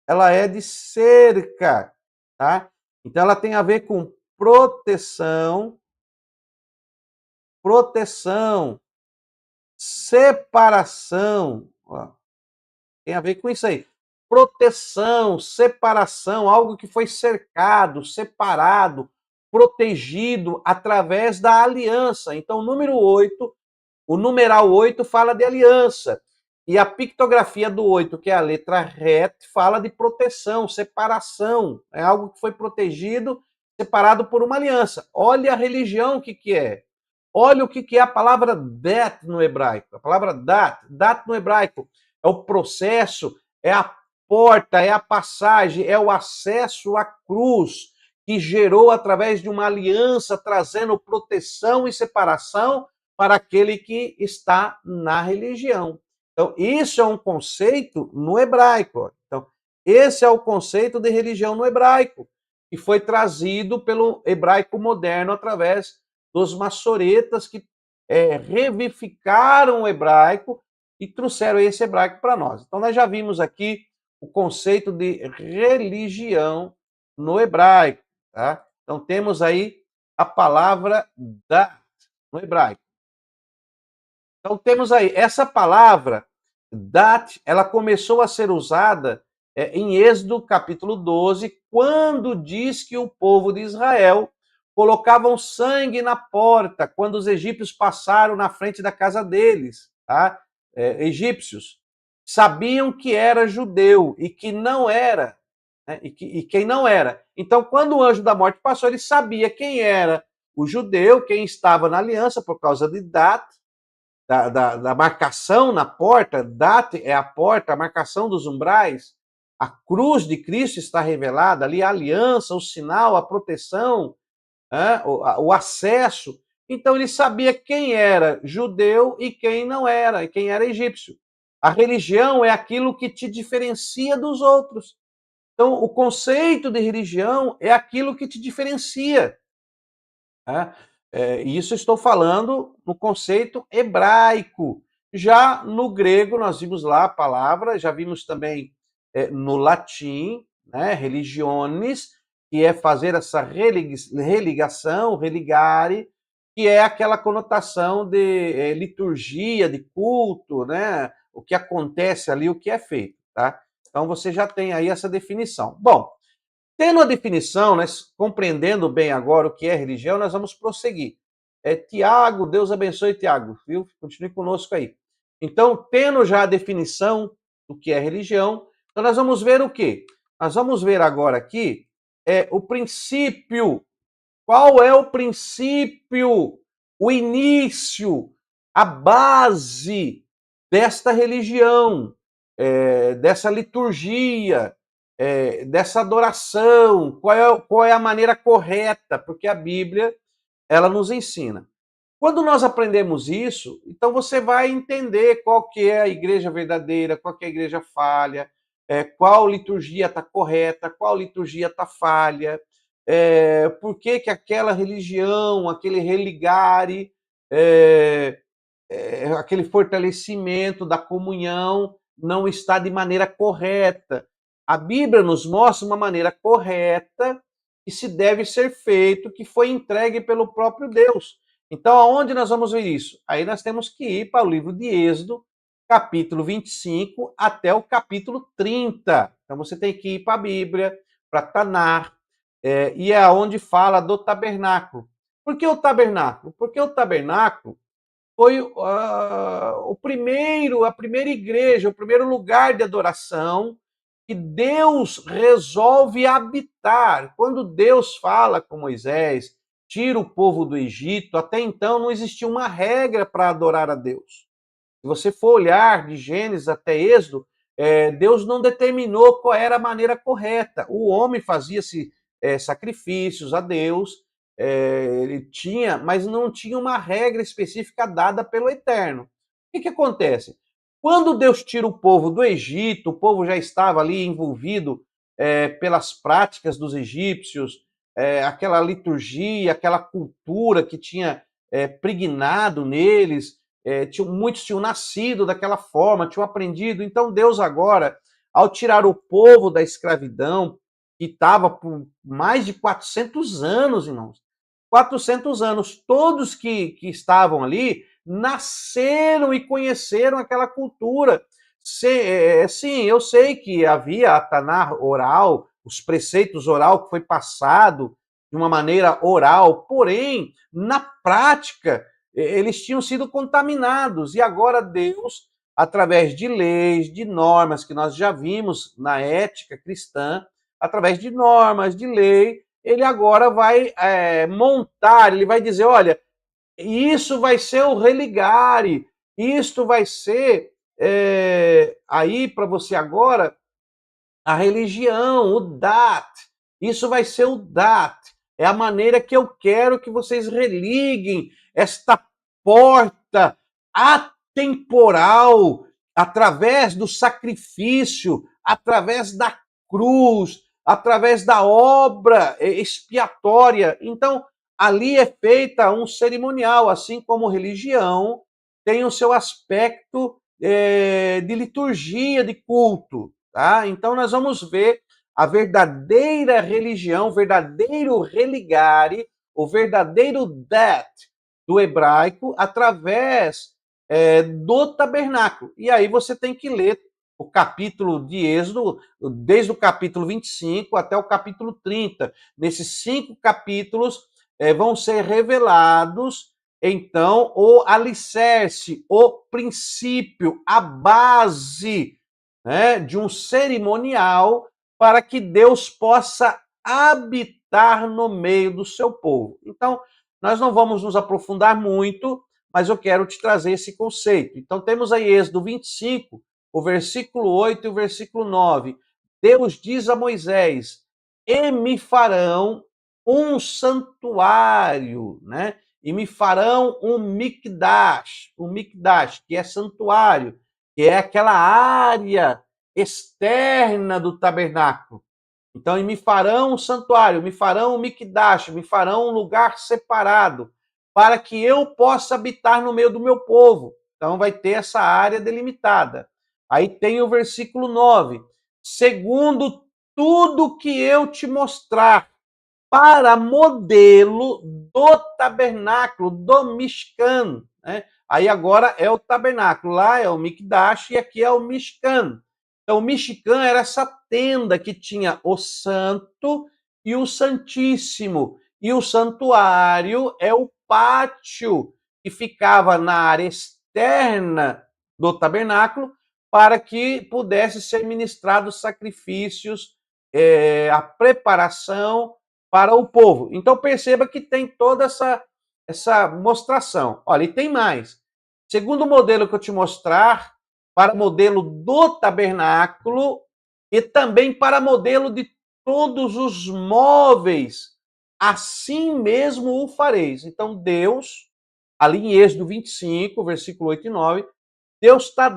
ela é de cerca, tá? Então, ela tem a ver com proteção, separação, ó, tem a ver com isso aí. Proteção, separação, algo que foi cercado, separado, protegido através da aliança. Então, o numeral 8 fala de aliança. E a pictografia do 8, que é a letra Het, fala de proteção, separação. É algo que foi protegido, separado por uma aliança. Olha a religião, o que é. Olha o que é a palavra dat no hebraico. A palavra dat no hebraico é o processo, é a porta, é a passagem, é o acesso à cruz que gerou através de uma aliança, trazendo proteção e separação para aquele que está na religião. Então, isso é um conceito no hebraico. Então, esse é o conceito de religião no hebraico, que foi trazido pelo hebraico moderno através dos maçoretas que revivificaram o hebraico e trouxeram esse hebraico para nós. Então, nós já vimos aqui o conceito de religião no hebraico. Tá? Então, temos aí a palavra dat no hebraico. Então, temos aí essa palavra, dat, ela começou a ser usada em Êxodo capítulo 12, quando diz que o povo de Israel colocavam sangue na porta quando os egípcios passaram na frente da casa deles. Tá? Egípcios sabiam que era judeu e que não era né? E quem não era. Então, quando o anjo da morte passou, ele sabia quem era o judeu, quem estava na aliança por causa de Dat, da marcação na porta. Dat é a porta, a marcação dos umbrais. A cruz de Cristo está revelada ali, a aliança, o sinal, a proteção, o acesso. Então ele sabia quem era judeu e quem não era, e quem era egípcio. A religião é aquilo que te diferencia dos outros. Então, o conceito de religião é aquilo que te diferencia. Né? E isso estou falando no conceito hebraico. Já no grego, nós vimos lá a palavra, já vimos também no latim, né, religiones, que é fazer essa religação, religare, que é aquela conotação de liturgia, de culto, né, o que acontece ali, o que é feito. Tá? Então você já tem aí essa definição. Bom, tendo a definição, né, compreendendo bem agora o que é religião, nós vamos prosseguir. Tiago, Deus abençoe Tiago, viu? Continue conosco aí. Então, tendo já a definição do que é religião, então nós vamos ver o quê? Nós vamos ver agora aqui o princípio. Qual é o princípio, o início, a base desta religião, dessa liturgia, dessa adoração? Qual é a maneira correta? Porque a Bíblia, ela nos ensina. Quando nós aprendemos isso, então você vai entender qual que é a igreja verdadeira, qual que é a igreja falha, qual liturgia está correta, qual liturgia está falha, por que que aquela religião, aquele religare, aquele fortalecimento da comunhão não está de maneira correta. A Bíblia nos mostra uma maneira correta que se deve ser feito, que foi entregue pelo próprio Deus. Então, aonde nós vamos ver isso? Aí nós temos que ir para o livro de Êxodo, capítulo 25 até o capítulo 30. Então, você tem que ir para a Bíblia, para Tanar, e é onde fala do tabernáculo. Por que o tabernáculo? Porque o tabernáculo foi a primeira igreja, o primeiro lugar de adoração que Deus resolve habitar. Quando Deus fala com Moisés, tira o povo do Egito, até então não existia uma regra para adorar a Deus. Se você for olhar de Gênesis até Êxodo, Deus não determinou qual era a maneira correta. O homem fazia-se sacrifícios a Deus, ele tinha, mas não tinha uma regra específica dada pelo Eterno. O que acontece? Quando Deus tira o povo do Egito, o povo já estava ali envolvido pelas práticas dos egípcios, aquela liturgia, aquela cultura que tinha pregnado neles, muitos tinham nascido daquela forma, tinham aprendido. Então Deus agora, ao tirar o povo da escravidão, que estava por mais de 400 anos, irmãos, 400 anos, todos que estavam ali nasceram e conheceram aquela cultura. Sim, eu sei que havia a Taná oral, os preceitos oral que foi passado de uma maneira oral, porém, na prática, eles tinham sido contaminados. E agora Deus, através de leis, de normas que nós já vimos na ética cristã, através de normas, de lei, ele agora vai montar, ele vai dizer, olha, isso vai ser o religare, isto vai ser aí para você agora a religião, o dat, isso vai ser o dat, é a maneira que eu quero que vocês religuem esta porta atemporal, através do sacrifício, através da cruz, através da obra expiatória. Então, ali é feita um cerimonial, assim como religião tem o seu aspecto de liturgia, de culto. Tá? Então, nós vamos ver a verdadeira religião, o verdadeiro religare, o verdadeiro dat do hebraico através do tabernáculo. E aí você tem que ler o capítulo de Êxodo, desde o capítulo 25 até o capítulo 30. Nesses 5 capítulos vão ser revelados, então, o alicerce, o princípio, a base, né, de um cerimonial para que Deus possa habitar no meio do seu povo. Então, nós não vamos nos aprofundar muito, mas eu quero te trazer esse conceito. Então, temos aí Êxodo 25, o versículo 8 e o versículo 9. Deus diz a Moisés: e me farão um santuário, né? E me farão um mikdash, que é santuário, que é aquela área externa do tabernáculo. Então, e me farão um santuário, me farão um mikdash, me farão um lugar separado, para que eu possa habitar no meio do meu povo. Então, vai ter essa área delimitada. Aí tem o versículo 9. Segundo tudo que eu te mostrar, para modelo do tabernáculo, do Mishkan. Né? Aí agora é o tabernáculo, lá é o Mikdash e aqui é o Mishkan. Então, o Mishkan era essa tenda que tinha o santo e o santíssimo. E o santuário é o pátio que ficava na área externa do tabernáculo para que pudesse ser ministrados sacrifícios, a preparação para o povo. Então perceba que tem toda essa mostração. Olha, e tem mais. Segundo o modelo que eu te mostrar, para modelo do tabernáculo e também para modelo de todos os móveis, assim mesmo o fareis. Então Deus, ali em Êxodo 25, versículo 8 e 9, Deus está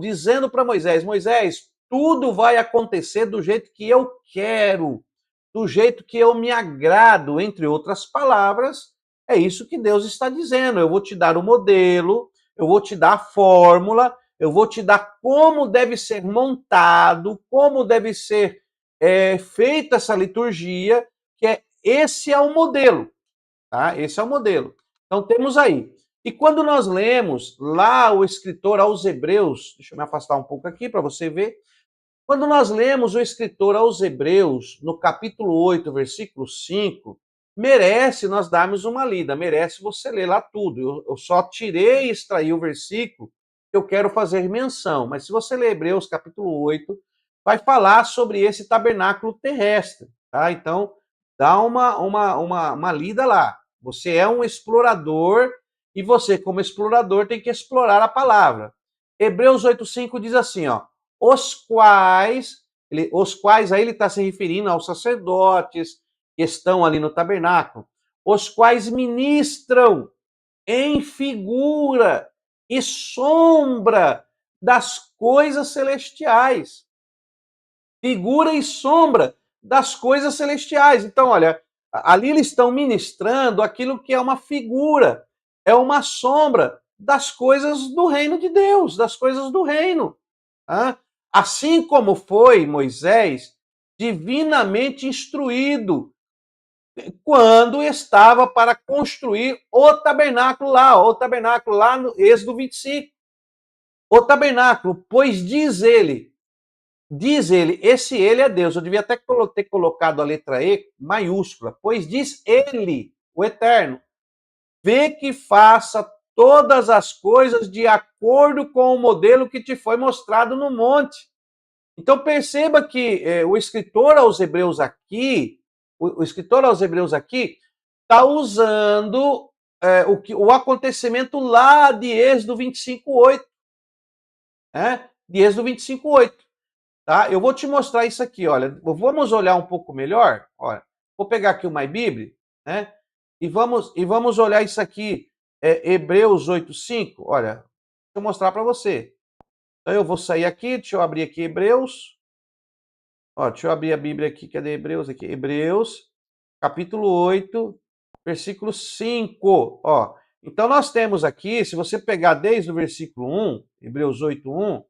dizendo para Moisés, Moisés, tudo vai acontecer do jeito que eu quero, do jeito que eu me agrado, entre outras palavras, é isso que Deus está dizendo. Eu vou te dar o modelo, eu vou te dar a fórmula, eu vou te dar como deve ser montado, como deve ser feita essa liturgia, esse é o modelo, tá? Esse é o modelo. Então temos aí. E quando nós lemos lá o escritor aos Hebreus, deixa eu me afastar um pouco aqui para você ver. Quando nós lemos o escritor aos Hebreus, no capítulo 8, versículo 5, merece nós darmos uma lida, merece você ler lá tudo. Eu só tirei e extraí o versículo que eu quero fazer menção, mas se você ler Hebreus capítulo 8, vai falar sobre esse tabernáculo terrestre, tá? Então, dá uma lida lá. Você é um explorador e você, como explorador, tem que explorar a palavra. Hebreus 8,5 diz assim, ó, os quais aí ele está se referindo aos sacerdotes que estão ali no tabernáculo, os quais ministram em figura e sombra das coisas celestiais. Figura e sombra das coisas celestiais. Então, olha, ali eles estão ministrando aquilo que é uma figura, é uma sombra das coisas do reino de Deus, das coisas do reino. Assim como foi Moisés divinamente instruído quando estava para construir o tabernáculo lá no Êxodo 25. O tabernáculo, pois diz ele, esse ele é Deus. Eu devia até ter colocado a letra E maiúscula, pois diz ele, o Eterno, vê que faça todas as coisas de acordo com o modelo que te foi mostrado no monte. Então perceba que o escritor aos Hebreus aqui, está usando o acontecimento lá de Êxodo 25:8, né? De Êxodo 25:8, tá? Eu vou te mostrar isso aqui, olha. Vamos olhar um pouco melhor, olha. Vou pegar aqui o My Bíblia, né? E vamos olhar isso aqui, Hebreus 8:5, olha. Deixa eu mostrar para você. Então eu vou sair aqui, deixa eu abrir aqui Hebreus. Ó, deixa eu abrir a Bíblia aqui, cadê Hebreus aqui? Hebreus, capítulo 8, versículo 5. Ó, então nós temos aqui, se você pegar desde o versículo 1, Hebreus 8:1,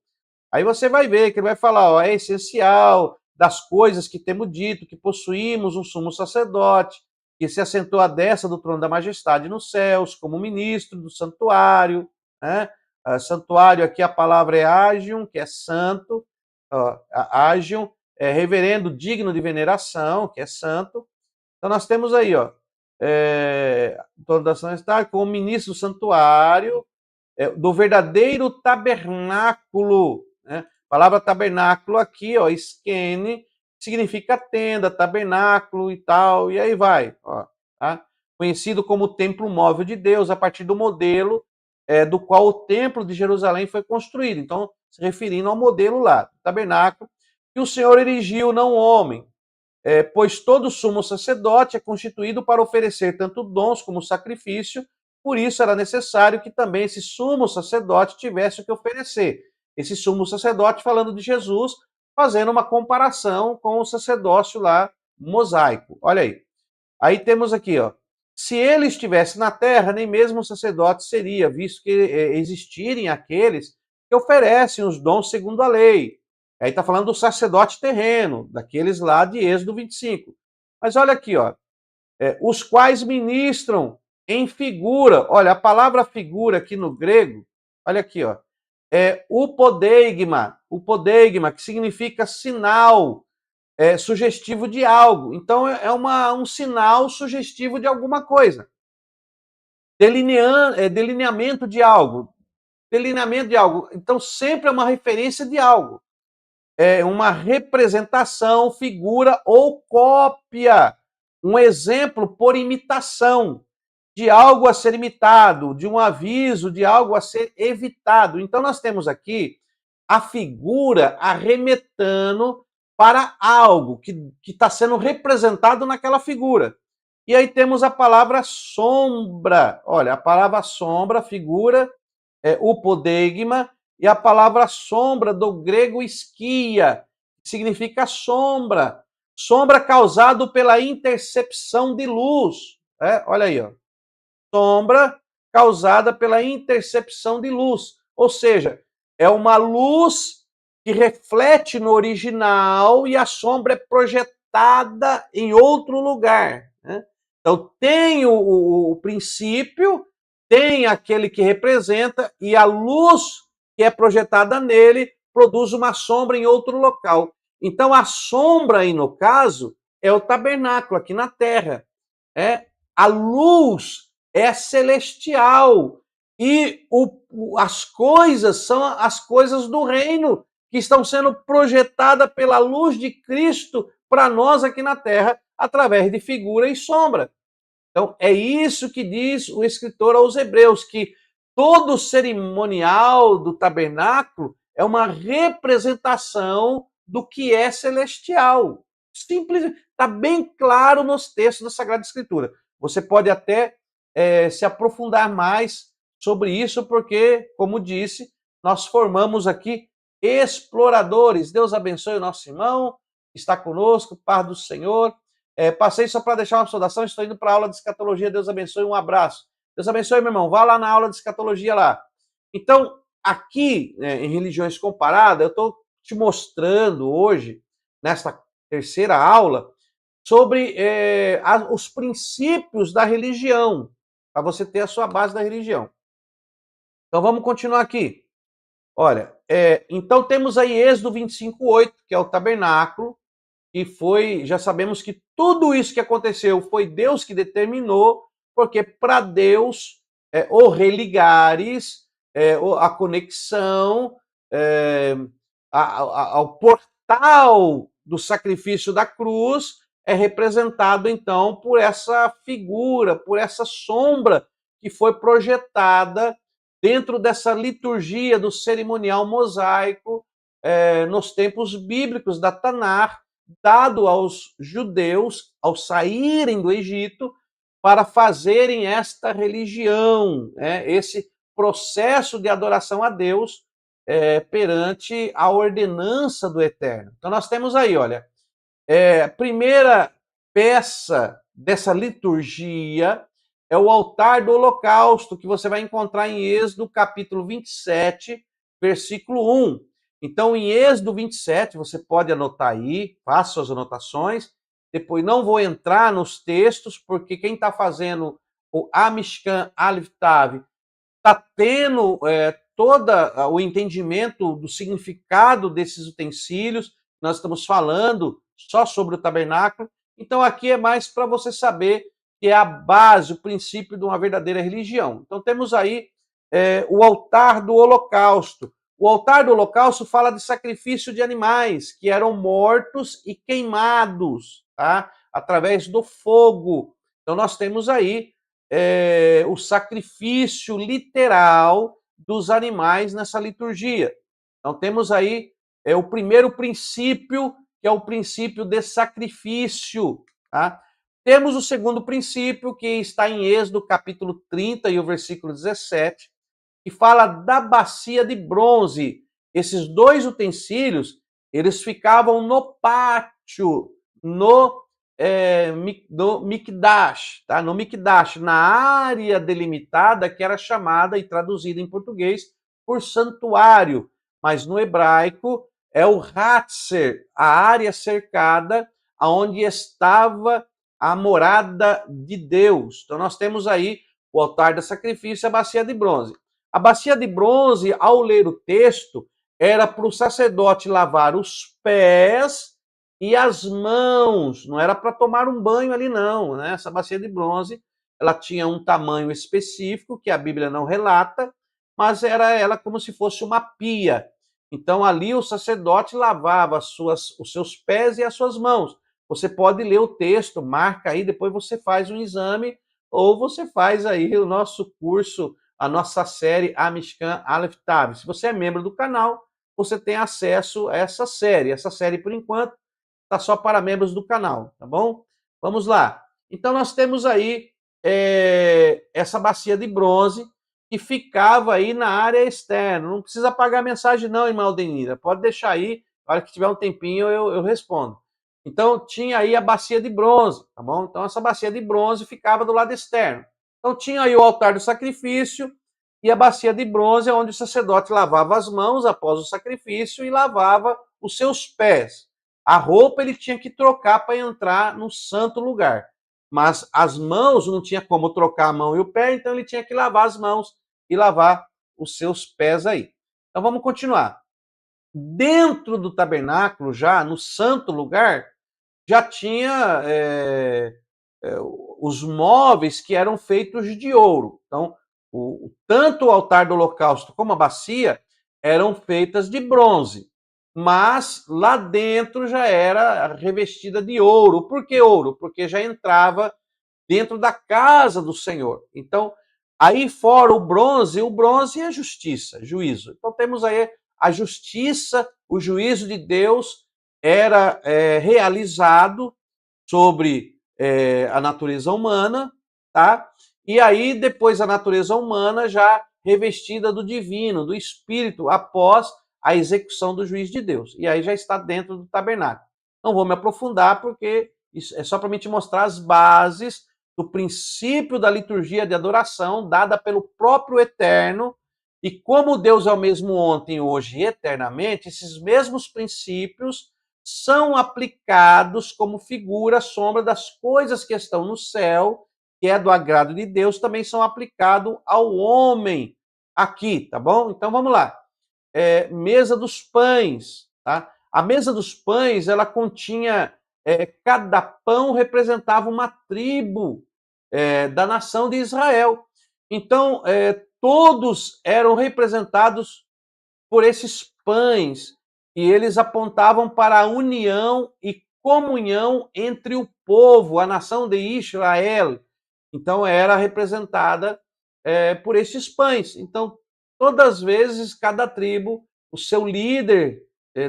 aí você vai ver que ele vai falar, ó, é essencial das coisas que temos dito, que possuímos um sumo sacerdote, que se assentou à destra do trono da majestade nos céus, como ministro do santuário, né? Santuário aqui a palavra é agium, que é santo, ó, agium, reverendo, digno de veneração, que é santo. Então nós temos aí, ó, trono da majestade, como ministro do santuário, do verdadeiro tabernáculo, né? A palavra tabernáculo aqui, ó, skene, significa tenda, tabernáculo e tal, e aí vai, ó, tá? Conhecido como templo móvel de Deus, a partir do modelo do qual o templo de Jerusalém foi construído. Então, se referindo ao modelo lá, tabernáculo, que o Senhor erigiu, não o homem, pois todo sumo sacerdote é constituído para oferecer tanto dons como sacrifício, por isso era necessário que também esse sumo sacerdote tivesse o que oferecer. Esse sumo sacerdote falando de Jesus, fazendo uma comparação com o sacerdócio lá mosaico. Olha aí. Aí temos aqui, ó. Se ele estivesse na terra, nem mesmo o sacerdote seria, visto que existirem aqueles que oferecem os dons segundo a lei. Aí está falando do sacerdote terreno, daqueles lá de Êxodo 25. Mas olha aqui, ó. Os quais ministram em figura. Olha, a palavra figura aqui no grego, olha aqui, ó. É o podeigma, que significa sinal, sugestivo de algo. Então, um sinal sugestivo de alguma coisa. Delineamento de algo. Delineamento de algo. Então, sempre é uma referência de algo. É uma representação, figura ou cópia. Um exemplo por imitação de algo a ser imitado, de um aviso, de algo a ser evitado. Então, nós temos aqui a figura arremetando para algo que está sendo representado naquela figura. E aí temos a palavra sombra. Olha, a palavra sombra, figura, o podeigma, e a palavra sombra do grego esquia, que significa sombra. Sombra causado pela intercepção de luz. Olha aí, ó. Sombra causada pela intercepção de luz. Ou seja, é uma luz que reflete no original e a sombra é projetada em outro lugar. Né? Então, tem o princípio, tem aquele que representa, e a luz que é projetada nele produz uma sombra em outro local. Então, a sombra aí, no caso, é o tabernáculo aqui na terra. A luz é celestial. E as coisas são as coisas do reino que estão sendo projetadas pela luz de Cristo para nós aqui na terra, através de figura e sombra. Então, é isso que diz o escritor aos Hebreus, que todo o cerimonial do tabernáculo é uma representação do que é celestial. Simples, está bem claro nos textos da Sagrada Escritura. Você pode até se aprofundar mais sobre isso, porque, como disse, nós formamos aqui exploradores. Deus abençoe o nosso irmão, está conosco, paz do Senhor. Passei só para deixar uma saudação, estou indo para a aula de escatologia, Deus abençoe, um abraço. Deus abençoe, meu irmão, vá lá na aula de escatologia lá. Então, aqui, em Religiões Comparadas, eu estou te mostrando hoje, nesta terceira aula, sobre os princípios da religião, para você ter a sua base da religião. Então, vamos continuar aqui. Olha, então temos aí Êxodo 25:8, que é o tabernáculo, e já sabemos que tudo isso que aconteceu foi Deus que determinou, porque para Deus, o religares, a conexão, ao portal do sacrifício da cruz, é representado então por essa figura, por essa sombra que foi projetada dentro dessa liturgia do cerimonial mosaico nos tempos bíblicos da Tanar, dado aos judeus ao saírem do Egito para fazerem esta religião, esse processo de adoração a Deus perante a ordenança do Eterno. Então nós temos aí, olha, a primeira peça dessa liturgia é o altar do holocausto, que você vai encontrar em Êxodo capítulo 27, versículo 1. Então, em Êxodo 27, você pode anotar aí, faça suas anotações. Depois, não vou entrar nos textos, porque quem está fazendo o Amishkan Aleph Tav está tendo todo o entendimento do significado desses utensílios. Nós estamos falando só sobre o tabernáculo. Então, aqui é mais para você saber que é a base, o princípio de uma verdadeira religião. Então, temos aí o altar do holocausto, O altar do holocausto fala de sacrifício de animais que eram mortos e queimados, tá? Através do fogo. Então nós temos aí o sacrifício literal dos animais nessa liturgia. Então temos aí o primeiro princípio, que é o princípio de sacrifício, tá? Temos o segundo princípio, que está em Êxodo capítulo 30 e o versículo 17, que fala da bacia de bronze. Esses dois utensílios, eles ficavam no pátio, no Mikdash, tá? No Mikdash, na área delimitada que era chamada e traduzida em português por santuário, mas no hebraico é o Hatzer, a área cercada aonde estava a morada de Deus. Então nós temos aí o altar do sacrifício e a bacia de bronze. A bacia de bronze, ao ler o texto, era para o sacerdote lavar os pés e as mãos, não era para tomar um banho ali não, né? Essa bacia de bronze, ela tinha um tamanho específico que a Bíblia não relata, mas era ela como se fosse uma pia. Então ali o sacerdote lavava os seus pés e as suas mãos. Você pode ler o texto, marca aí, depois você faz um exame ou você faz aí o nosso curso, a nossa série Amishkan Aleph Tav. Se você é membro do canal, você tem acesso a essa série. Essa série, por enquanto, está só para membros do canal, tá bom? Vamos lá. Então, nós temos aí essa bacia de bronze que ficava aí na área externa. Não precisa apagar a mensagem não, irmã Aldenira. Pode deixar aí, na hora que tiver um tempinho eu respondo. Então, tinha aí a bacia de bronze, tá bom? Então, essa bacia de bronze ficava do lado externo. Então, tinha aí o altar do sacrifício e a bacia de bronze, onde o sacerdote lavava as mãos após o sacrifício e lavava os seus pés. A roupa ele tinha que trocar para entrar no santo lugar. Mas as mãos não tinha como trocar a mão e o pé, então ele tinha que lavar as mãos e lavar os seus pés aí. Então vamos continuar. Dentro do tabernáculo, já no santo lugar, já tinha os móveis que eram feitos de ouro. Então, tanto o altar do holocausto como a bacia eram feitas de bronze, mas lá dentro já era revestida de ouro. Por que ouro? Porque já entrava dentro da casa do Senhor. Então, aí fora o bronze é justiça, juízo. Então temos aí a justiça, o juízo de Deus era realizado sobre a natureza humana, tá? E aí depois a natureza humana já revestida do divino, do espírito, após a execução do juiz de Deus. E aí já está dentro do tabernáculo. Não vou me aprofundar porque isso é só para me te mostrar as bases do princípio da liturgia de adoração dada pelo próprio Eterno. E como Deus é o mesmo ontem, hoje e eternamente, esses mesmos princípios são aplicados como figura, sombra das coisas que estão no céu, que é do agrado de Deus, também são aplicados ao homem aqui, tá bom? Então vamos lá. Mesa dos pães, tá? A mesa dos pães, ela continha, cada pão representava uma tribo da nação de Israel. Então, todos eram representados por esses pães, e eles apontavam para a união e comunhão entre o povo, a nação de Israel. Então, era representada por esses pães. Então, todas as vezes, cada tribo, o seu líder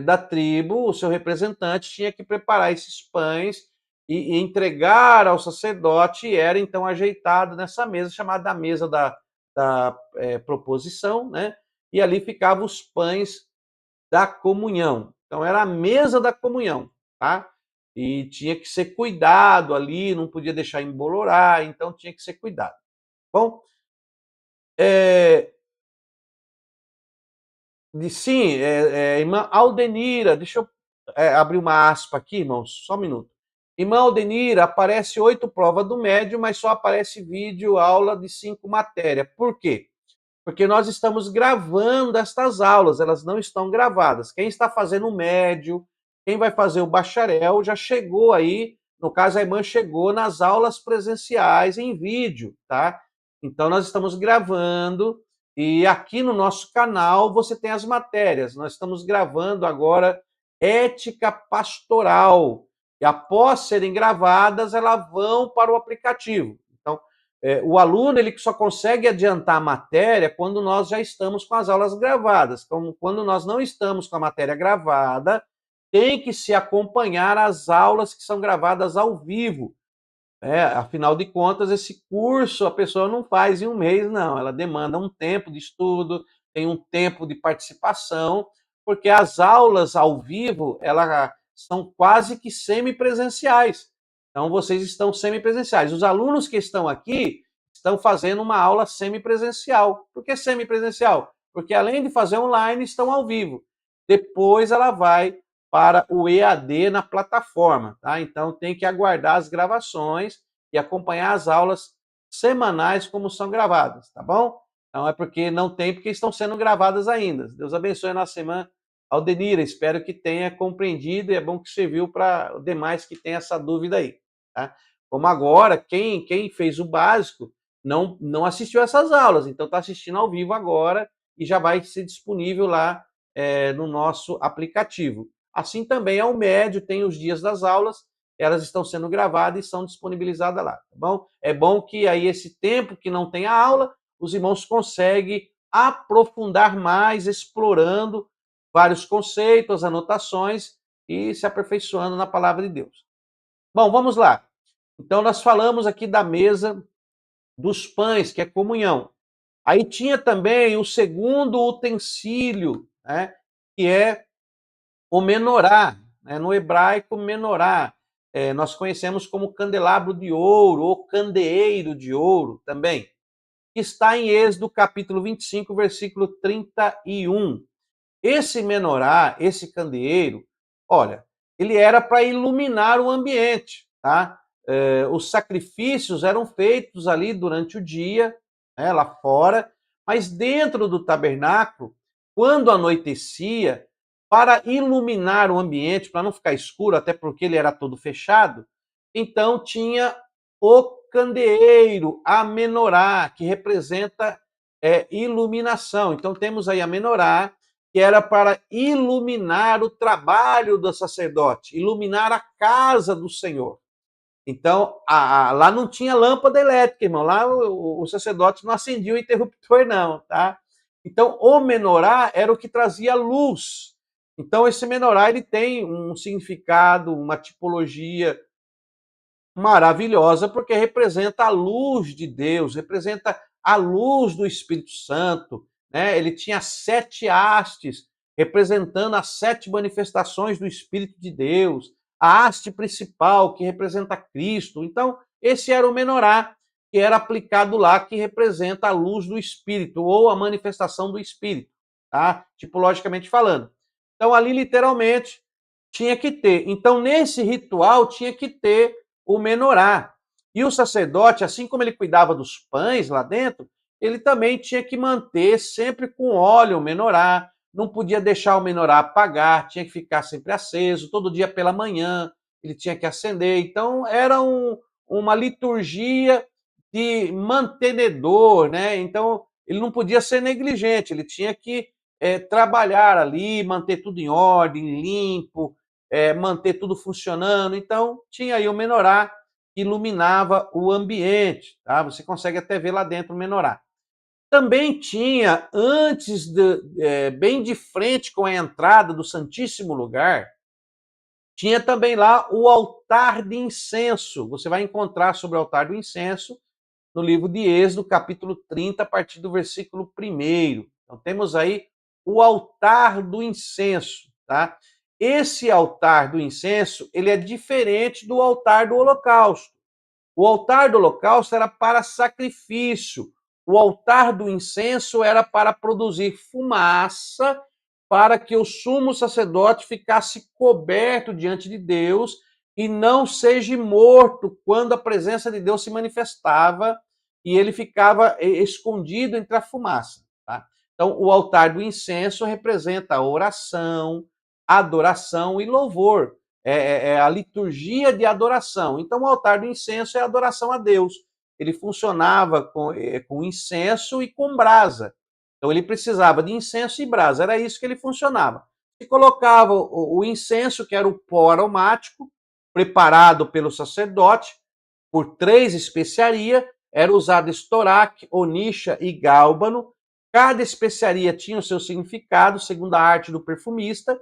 da tribo, o seu representante, tinha que preparar esses pães e entregar ao sacerdote, e era então ajeitado nessa mesa, chamada mesa da proposição, né? E ali ficavam os pães da comunhão. Então era a mesa da comunhão, tá? E tinha que ser cuidado ali, não podia deixar embolorar, então tinha que ser cuidado. Bom, sim, irmã Aldenira, deixa eu abrir uma aspa aqui, irmãos, só um minuto. Irmã Aldenira, aparece 8 provas do médio, mas só aparece vídeo, aula de 5 matérias. Por quê? Porque nós estamos gravando estas aulas, elas não estão gravadas. Quem está fazendo o médio, quem vai fazer o bacharel, já chegou aí, no caso a irmã chegou nas aulas presenciais em vídeo, tá? Então nós estamos gravando E aqui no nosso canal você tem as matérias. Nós estamos gravando agora Ética Pastoral. E após serem gravadas, elas vão para o aplicativo. Então, o aluno ele só consegue adiantar a matéria quando nós já estamos com as aulas gravadas. Então, quando nós não estamos com a matéria gravada, tem que se acompanhar as aulas que são gravadas ao vivo. Afinal de contas, esse curso a pessoa não faz em um mês, não. Ela demanda um tempo de estudo, tem um tempo de participação, porque as aulas ao vivo, elas são quase que semipresenciais. Então, vocês estão semipresenciais. Os alunos que estão aqui estão fazendo uma aula semipresencial. Por que semipresencial? Porque além de fazer online, estão ao vivo. Depois ela vai para o EAD na plataforma, tá? Então tem que aguardar as gravações e acompanhar as aulas semanais como são gravadas, tá bom? Então é porque não tem, porque estão sendo gravadas ainda. Deus abençoe a nossa irmã Aldenira, espero que tenha compreendido e é bom que serviu para os demais que têm essa dúvida aí, tá? Como agora, quem fez o básico não assistiu essas aulas, então está assistindo ao vivo agora e já vai ser disponível lá no nosso aplicativo. Assim também ao médio tem os dias das aulas, elas estão sendo gravadas e são disponibilizadas lá, tá bom? É bom que aí esse tempo que não tem a aula, os irmãos conseguem aprofundar mais, explorando vários conceitos, anotações e se aperfeiçoando na palavra de Deus. Bom, vamos lá. Então nós falamos aqui da mesa dos pães, que é comunhão. Aí tinha também o segundo utensílio, né, que é o menorá, né? No hebraico, menorá. Nós conhecemos como candelabro de ouro ou candeeiro de ouro também, que está em Êxodo capítulo 25, versículo 31. Esse menorá, esse candeeiro, olha, ele era para iluminar o ambiente, tá? Os sacrifícios eram feitos ali durante o dia, né, lá fora, mas dentro do tabernáculo, quando anoitecia, para iluminar o ambiente, para não ficar escuro, até porque ele era todo fechado, então tinha o candeeiro, a menorá, que representa iluminação. Então temos aí a menorá, que era para iluminar o trabalho do sacerdote, iluminar a casa do Senhor. Então, lá não tinha lâmpada elétrica, irmão. Lá o sacerdote não acendia o interruptor, não, tá? Então, o menorá era o que trazia luz. Então, esse menorá ele tem um significado, uma tipologia maravilhosa, porque representa a luz de Deus, representa a luz do Espírito Santo, né? Ele tinha 7 hastes, representando as 7 manifestações do Espírito de Deus, a haste principal, que representa Cristo. Então, esse era o menorá, que era aplicado lá, que representa a luz do Espírito, ou a manifestação do Espírito, tá? Tipologicamente falando. Então, ali, literalmente, tinha que ter. Então, nesse ritual, tinha que ter o menorá. E o sacerdote, assim como ele cuidava dos pães lá dentro, ele também tinha que manter sempre com óleo o menorá, não podia deixar o menorá apagar, tinha que ficar sempre aceso, todo dia pela manhã ele tinha que acender. Então, era uma liturgia de mantenedor, né? Então, ele não podia ser negligente, ele tinha que trabalhar ali, manter tudo em ordem, limpo, manter tudo funcionando. Então, tinha aí o menorá que iluminava o ambiente, tá? Você consegue até ver lá dentro o menorá. Também tinha, bem de frente com a entrada do Santíssimo Lugar, tinha também lá o altar de incenso. Você vai encontrar sobre o altar do incenso no livro de Êxodo, capítulo 30, a partir do versículo 1. Então, temos aí o altar do incenso, tá? Esse altar do incenso, ele é diferente do altar do holocausto. O altar do holocausto era para sacrifício. O altar do incenso era para produzir fumaça, para que o sumo sacerdote ficasse coberto diante de Deus e não seja morto quando a presença de Deus se manifestava e ele ficava escondido entre a fumaça. Tá? Então, o altar do incenso representa a oração, adoração e louvor. É a liturgia de adoração. Então, o altar do incenso é a adoração a Deus. Ele funcionava com incenso e com brasa. Então ele precisava de incenso e brasa, era isso que ele funcionava. Se colocava o incenso, que era o pó aromático, preparado pelo sacerdote, por 3 especiarias, era usado estoraque, onixa e gálbano. Cada especiaria tinha o seu significado, segundo a arte do perfumista.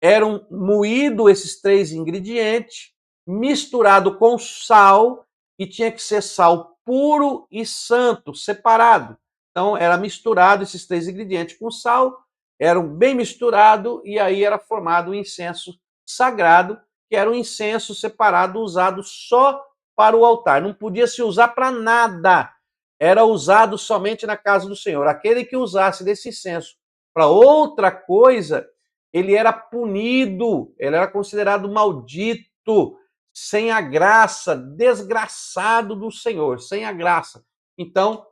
Eram moídos esses 3 ingredientes, misturado com sal, e tinha que ser sal puro e santo, separado. Então, era misturado esses 3 ingredientes com sal, eram bem misturados, e aí era formado um incenso sagrado, que era um incenso separado, usado só para o altar. Não podia se usar para nada. Era usado somente na casa do Senhor. Aquele que usasse desse incenso para outra coisa, ele era punido, ele era considerado maldito, sem a graça, desgraçado do Senhor, sem a graça. Então,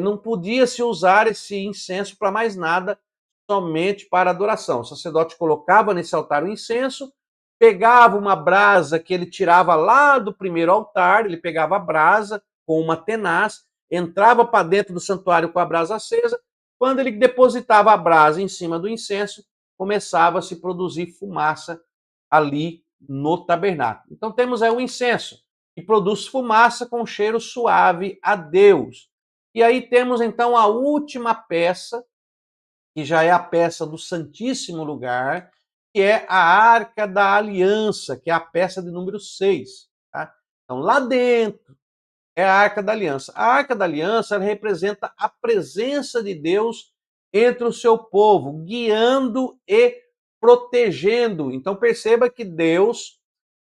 não podia se usar esse incenso para mais nada, somente para adoração. O sacerdote colocava nesse altar o incenso, pegava uma brasa que ele tirava lá do primeiro altar, ele pegava a brasa com uma tenaz, entrava para dentro do santuário com a brasa acesa. Quando ele depositava a brasa em cima do incenso, começava a se produzir fumaça ali no tabernáculo. Então temos aí o incenso, que produz fumaça com cheiro suave a Deus. E aí temos então a última peça, que já é a peça do Santíssimo Lugar, que é a Arca da Aliança, que é a peça de número 6. Tá? Então lá dentro é a Arca da Aliança. A Arca da Aliança representa a presença de Deus entre o seu povo, guiando e protegendo. Então perceba que Deus,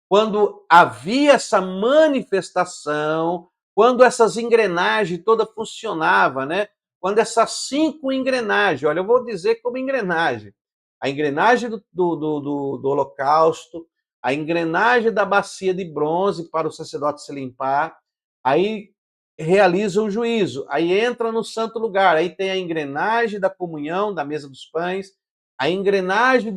quando havia essa manifestação, quando essas engrenagens todas funcionavam, né? Quando essas 5 engrenagens, olha, eu vou dizer como engrenagem, a engrenagem do holocausto, a engrenagem da bacia de bronze para o sacerdote se limpar, aí realiza o juízo, aí entra no santo lugar, aí tem a engrenagem da comunhão, da mesa dos pães, a engrenagem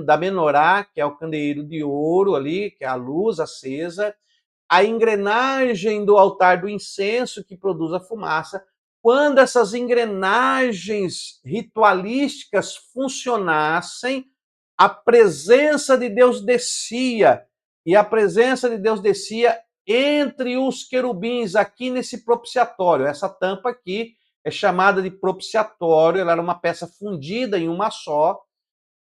da menorá, que é o candeeiro de ouro ali, que é a luz acesa, a engrenagem do altar do incenso, que produz a fumaça. Quando essas engrenagens ritualísticas funcionassem, a presença de Deus descia, e a presença de Deus descia entre os querubins, aqui nesse propiciatório. Essa tampa aqui é chamada de propiciatório, ela era uma peça fundida em uma só,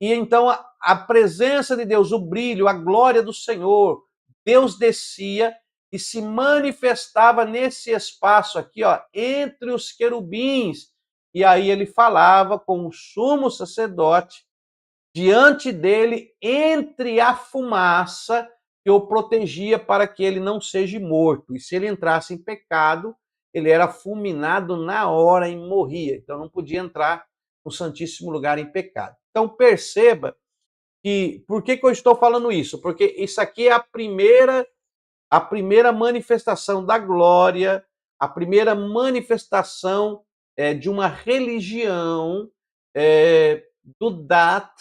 e então a presença de Deus, o brilho, a glória do Senhor, Deus descia e se manifestava nesse espaço aqui, ó, entre os querubins. E aí ele falava com o sumo sacerdote, diante dele, entre a fumaça que o protegia para que ele não seja morto. E se ele entrasse em pecado, ele era fulminado na hora e morria. Então não podia entrar no Santíssimo Lugar em pecado. Então perceba que, por que eu estou falando isso? Porque isso aqui é a primeira manifestação da glória, a primeira manifestação de uma religião do Dat,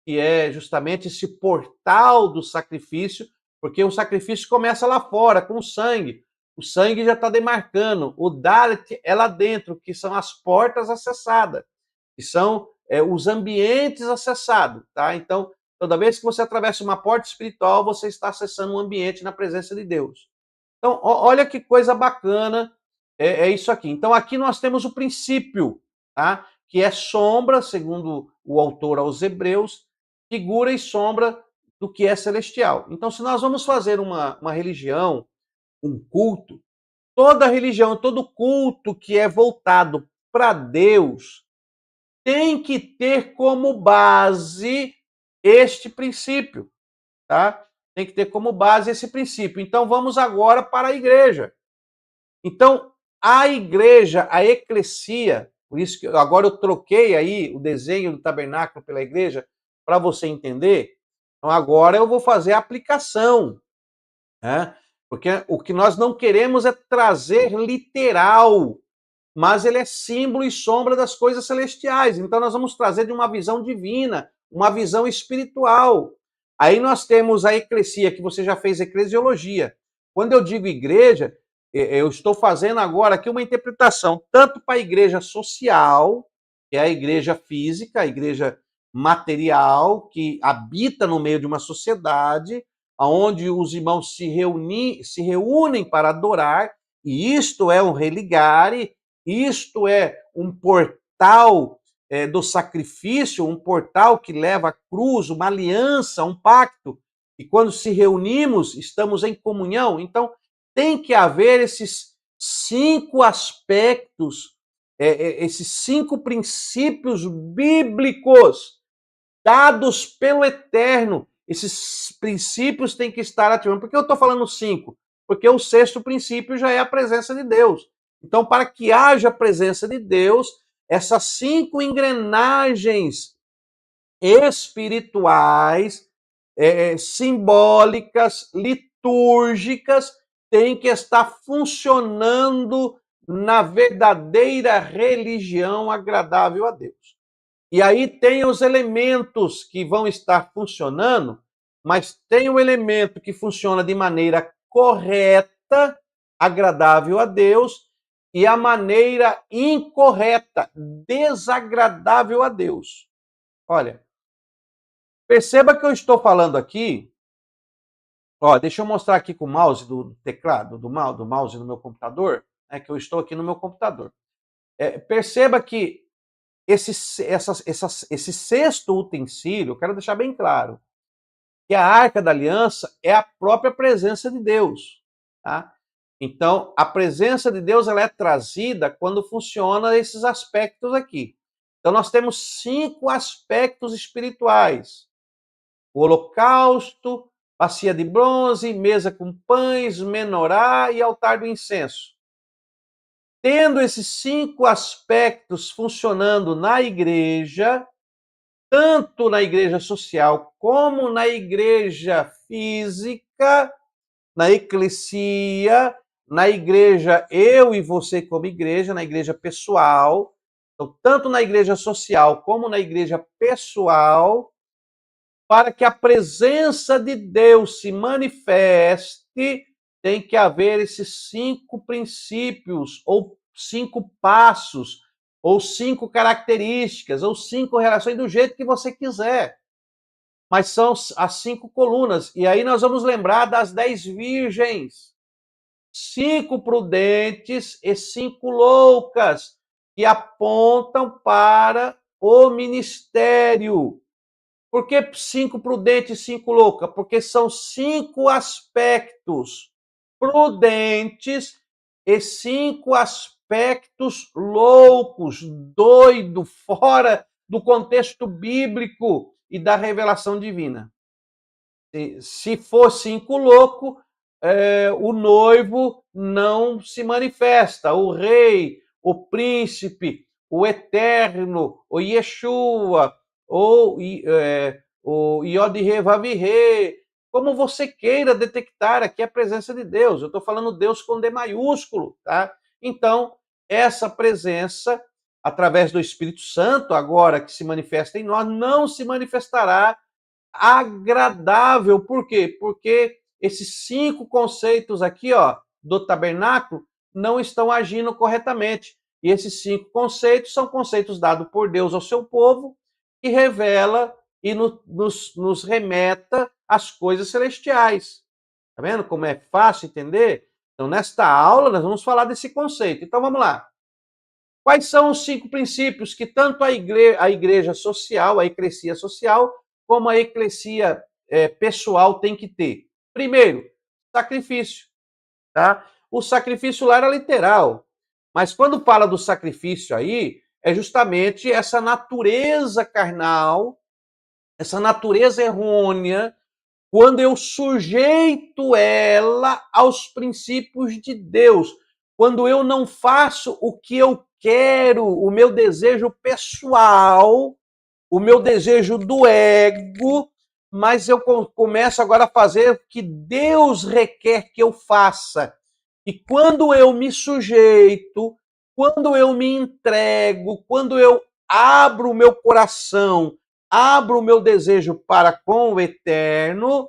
que é justamente esse portal do sacrifício, porque o sacrifício começa lá fora, com o sangue. O sangue já está demarcando. O Dalet é lá dentro, que são as portas acessadas, que são os ambientes acessados. Tá? Então, toda vez que você atravessa uma porta espiritual, você está acessando um ambiente na presença de Deus. Então, olha que coisa bacana é isso aqui. Então, aqui nós temos o princípio, tá? Que é sombra, segundo o autor aos Hebreus, figura e sombra do que é celestial. Então, se nós vamos fazer uma religião, um culto, toda religião, todo culto que é voltado para Deus tem que ter como base este princípio, tá? Tem que ter como base esse princípio. Então, vamos agora para a igreja. Então, a igreja, a eclesia, por isso que agora eu troquei aí o desenho do tabernáculo pela igreja, para você entender. Então, agora eu vou fazer a aplicação, né? Porque o que nós não queremos é trazer literal, mas ele é símbolo e sombra das coisas celestiais. Então, nós vamos trazer de uma visão divina, uma visão espiritual. Aí nós temos a eclesia, que você já fez eclesiologia. Quando eu digo igreja, eu estou fazendo agora aqui uma interpretação tanto para a igreja social, que é a igreja física, a igreja material, que habita no meio de uma sociedade, onde os irmãos se reúnem para adorar, e isto é um religare, isto é um portal do sacrifício, um portal que leva a cruz, uma aliança, um pacto. E quando se reunimos, estamos em comunhão. Então, tem que haver esses 5 aspectos, esses 5 princípios bíblicos dados pelo Eterno. Esses princípios têm que estar ativos. Por que eu estou falando 5? Porque o 6º princípio já é a presença de Deus. Então, para que haja a presença de Deus, essas 5 engrenagens espirituais, simbólicas, litúrgicas, têm que estar funcionando na verdadeira religião agradável a Deus. E aí tem os elementos que vão estar funcionando, mas tem o elemento que funciona de maneira correta, agradável a Deus, e a maneira incorreta, desagradável a Deus. Olha, perceba que eu estou falando aqui. Ó, deixa eu mostrar aqui com o mouse do teclado, do mouse no meu computador, que eu estou aqui no meu computador. Perceba que esse 6º utensílio, eu quero deixar bem claro, que a Arca da Aliança é a própria presença de Deus. Tá? Então, a presença de Deus ela é trazida quando funciona esses aspectos aqui. Então, nós temos 5 aspectos espirituais. O holocausto, bacia de bronze, mesa com pães, menorá e altar do incenso. Tendo esses 5 aspectos funcionando na igreja, tanto na igreja social como na igreja física, na eclesia, na igreja eu e você como igreja, na igreja pessoal, então, tanto na igreja social como na igreja pessoal, para que a presença de Deus se manifeste, tem que haver esses 5 princípios, ou 5 passos, ou 5 características, ou 5 relações, do jeito que você quiser. Mas são as 5 colunas. E aí nós vamos lembrar das 10 virgens. 5 prudentes e 5 loucas, que apontam para o ministério. Por que 5 prudentes e 5 loucas? Porque são 5 aspectos prudentes e 5 aspectos loucos, doido, fora do contexto bíblico e da revelação divina. Se for 5 louco, o noivo não se manifesta, o rei, o príncipe, o eterno, o Yeshua, ou o Yod-He Vav-He, como você queira detectar aqui a presença de Deus. Eu estou falando Deus com D maiúsculo, tá? Então, essa presença, através do Espírito Santo, agora que se manifesta em nós, não se manifestará agradável. Por quê? Porque esses 5 conceitos aqui, ó, do tabernáculo, não estão agindo corretamente. E esses 5 conceitos são conceitos dados por Deus ao seu povo, que revela e nos remeta às coisas celestiais. Tá vendo como é fácil entender? Então, nesta aula, nós vamos falar desse conceito. Então, vamos lá. Quais são os 5 princípios que tanto a igreja social, a eclesia social, como a eclesia pessoal tem que ter? Primeiro, sacrifício. Tá? O sacrifício lá era literal, mas quando fala do sacrifício aí, é justamente essa natureza carnal, essa natureza errônea, quando eu sujeito ela aos princípios de Deus, quando eu não faço o que eu quero, o meu desejo pessoal, o meu desejo do ego, mas eu começo agora a fazer o que Deus requer que eu faça. E quando eu me sujeito, quando eu me entrego, quando eu abro o meu coração, abro o meu desejo para com o eterno,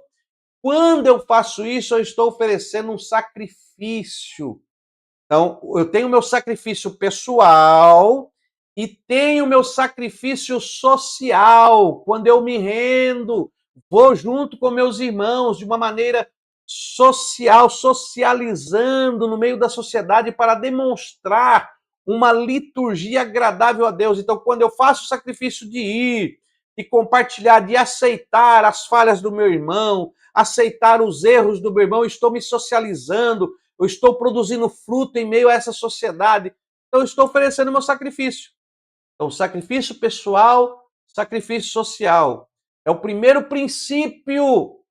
quando eu faço isso, eu estou oferecendo um sacrifício. Então, eu tenho o meu sacrifício pessoal E tem o meu sacrifício social, quando eu me rendo, vou junto com meus irmãos de uma maneira social, socializando no meio da sociedade para demonstrar uma liturgia agradável a Deus. Então, quando eu faço o sacrifício de ir, de compartilhar, de aceitar as falhas do meu irmão, aceitar os erros do meu irmão, eu estou me socializando, eu estou produzindo fruto em meio a essa sociedade. Então, eu estou oferecendo meu sacrifício. Então, sacrifício pessoal, sacrifício social. É o primeiro princípio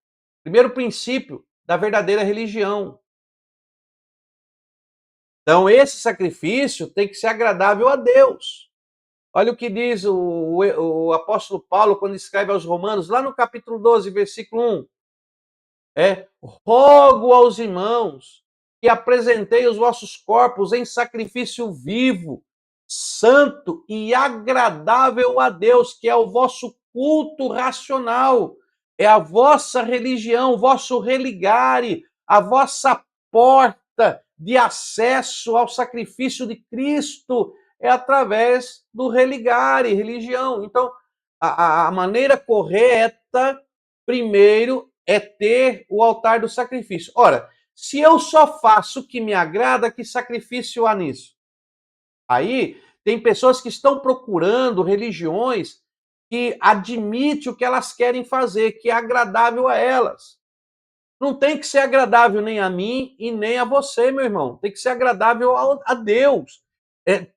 da verdadeira religião. Então, esse sacrifício tem que ser agradável a Deus. Olha o que diz o apóstolo Paulo quando escreve aos Romanos, lá no capítulo 12, versículo 1. Rogo aos irmãos que apresentei os vossos corpos em sacrifício vivo, santo e agradável a Deus, que é o vosso culto racional, é a vossa religião, o vosso religare, a vossa porta de acesso ao sacrifício de Cristo, é através do religare, religião. Então, a maneira correta, primeiro, é ter o altar do sacrifício. Ora, se eu só faço o que me agrada, que sacrifício há nisso? Aí tem pessoas que estão procurando religiões que admitem o que elas querem fazer, que é agradável a elas. Não tem que ser agradável nem a mim e nem a você, meu irmão. Tem que ser agradável a Deus.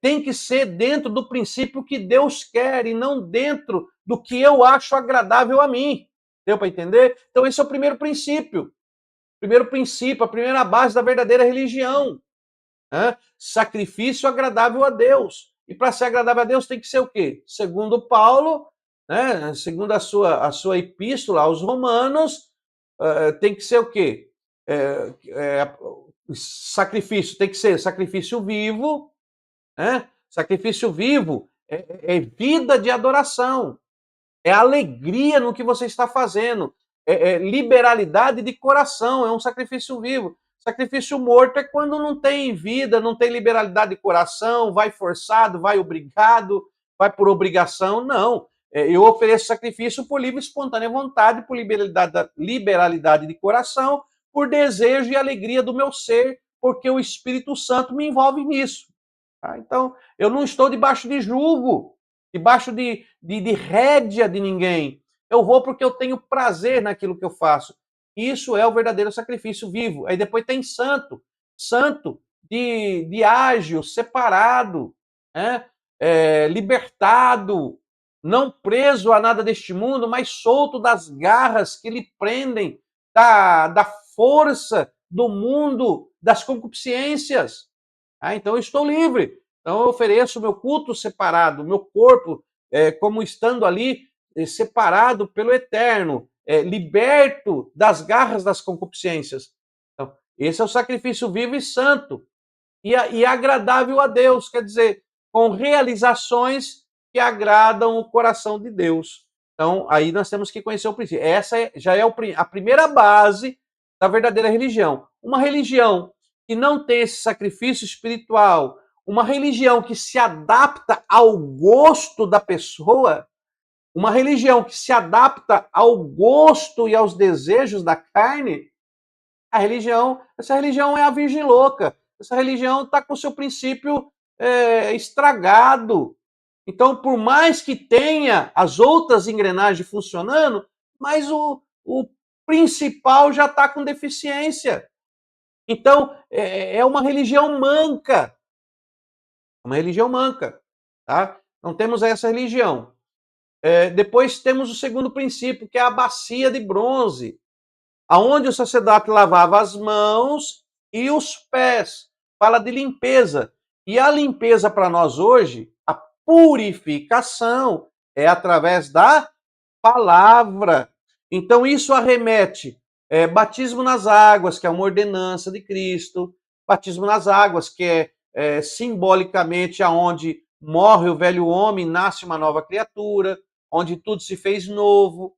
Tem que ser dentro do princípio que Deus quer e não dentro do que eu acho agradável a mim. Deu para entender? Então, esse é o primeiro princípio. Primeiro princípio, a primeira base da verdadeira religião. Sacrifício agradável a Deus. E para ser agradável a Deus tem que ser o quê? Segundo Paulo, segundo a sua epístola aos Romanos, tem que ser o quê? Sacrifício tem que ser sacrifício vivo, sacrifício vivo é vida de adoração, é alegria no que você está fazendo, é liberalidade de coração, é um sacrifício vivo. Sacrifício morto é quando não tem vida, não tem liberalidade de coração, vai forçado, vai obrigado, vai por obrigação. Não. Eu ofereço sacrifício por livre e espontânea vontade, por liberalidade de coração, por desejo e alegria do meu ser, porque o Espírito Santo me envolve nisso. Tá? Então, eu não estou debaixo de julgo, debaixo de rédea de ninguém. Eu vou porque eu tenho prazer naquilo que eu faço. Isso é o verdadeiro sacrifício vivo. Aí depois tem santo, santo de ágil, separado, libertado, não preso a nada deste mundo, mas solto das garras que lhe prendem, da força do mundo, das concupiscências. Então eu estou livre. Então eu ofereço o meu culto separado, o meu corpo como estando ali separado pelo eterno, liberto das garras das concupiscências. Então, esse é o sacrifício vivo e santo e agradável a Deus, quer dizer, com realizações que agradam o coração de Deus. Então, aí nós temos que conhecer o princípio. Essa já é a primeira base da verdadeira religião. Uma religião que não tem esse sacrifício espiritual, uma religião que se adapta ao gosto da pessoa, uma religião que se adapta ao gosto e aos desejos da carne, essa religião é a virgem louca. Essa religião está com o seu princípio estragado. Então, por mais que tenha as outras engrenagens funcionando, mas o principal já está com deficiência. Então, é uma religião manca. Uma religião manca. Tá? Então, temos essa religião. Depois temos o segundo princípio, que é a bacia de bronze, aonde o sacerdote lavava as mãos e os pés. Fala de limpeza. E a limpeza para nós hoje, a purificação, é através da palavra. Então isso arremete batismo nas águas, que é uma ordenança de Cristo, batismo nas águas, que é simbolicamente aonde morre o velho homem, nasce uma nova criatura, onde tudo se fez novo,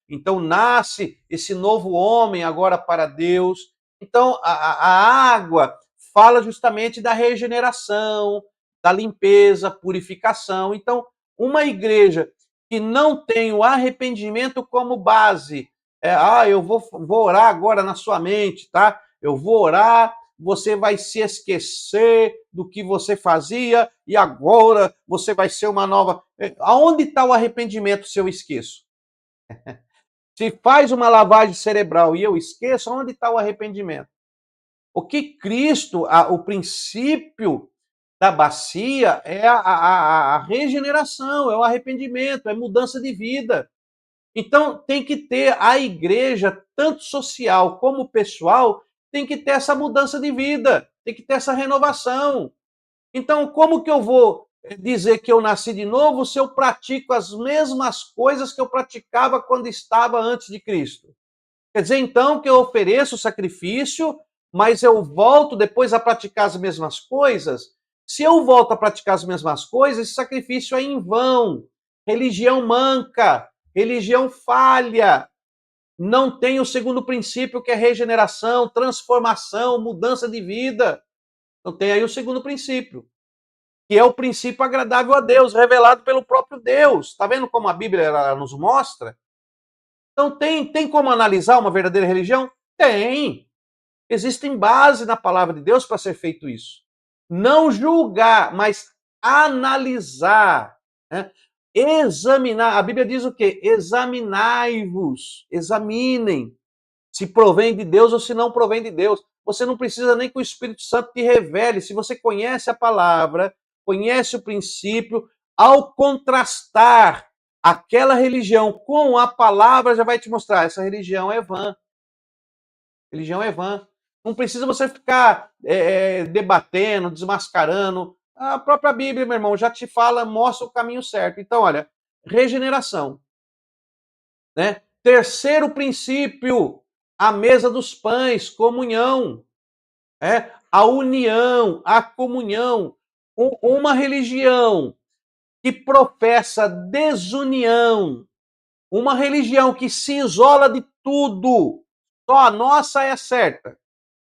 Então nasce esse novo homem agora para Deus. Então a água fala justamente da regeneração, da limpeza, purificação. Então, uma igreja que não tem o arrependimento como base, eu vou orar agora na sua mente, tá? Eu vou orar, você vai se esquecer do que você fazia e agora você vai ser uma nova. Aonde está o arrependimento se eu esqueço? Se faz uma lavagem cerebral e eu esqueço, onde está o arrependimento? O que Cristo, o princípio da bacia é a regeneração, é o arrependimento, é mudança de vida. Então tem que ter a igreja, tanto social como pessoal, tem que ter essa mudança de vida, tem que ter essa renovação. Então, como que eu vou dizer que eu nasci de novo se eu pratico as mesmas coisas que eu praticava quando estava antes de Cristo? Quer dizer, então, que eu ofereço sacrifício, mas eu volto depois a praticar as mesmas coisas? Se eu volto a praticar as mesmas coisas, esse sacrifício é em vão. Religião manca, religião falha. Não tem o segundo princípio, que é regeneração, transformação, mudança de vida. Então tem aí o segundo princípio, que é o princípio agradável a Deus, revelado pelo próprio Deus. Está vendo como a Bíblia nos mostra? Então tem como analisar uma verdadeira religião? Tem. Existem bases na palavra de Deus para ser feito isso. Não julgar, mas analisar, né? Examinar. A Bíblia diz o quê? Examinai-vos, examinem se provém de Deus ou se não provém de Deus. Você não precisa nem que o Espírito Santo te revele. Se você conhece a palavra, conhece o princípio, ao contrastar aquela religião com a palavra, já vai te mostrar, essa religião é vã. Religião é vã. Não precisa você ficar debatendo, desmascarando. A própria Bíblia, meu irmão, já te fala, mostra o caminho certo. Então, olha, regeneração. Né? Terceiro princípio, a mesa dos pães, comunhão. A união, a comunhão. Uma religião que professa desunião, uma religião que se isola de tudo, só a nossa é certa,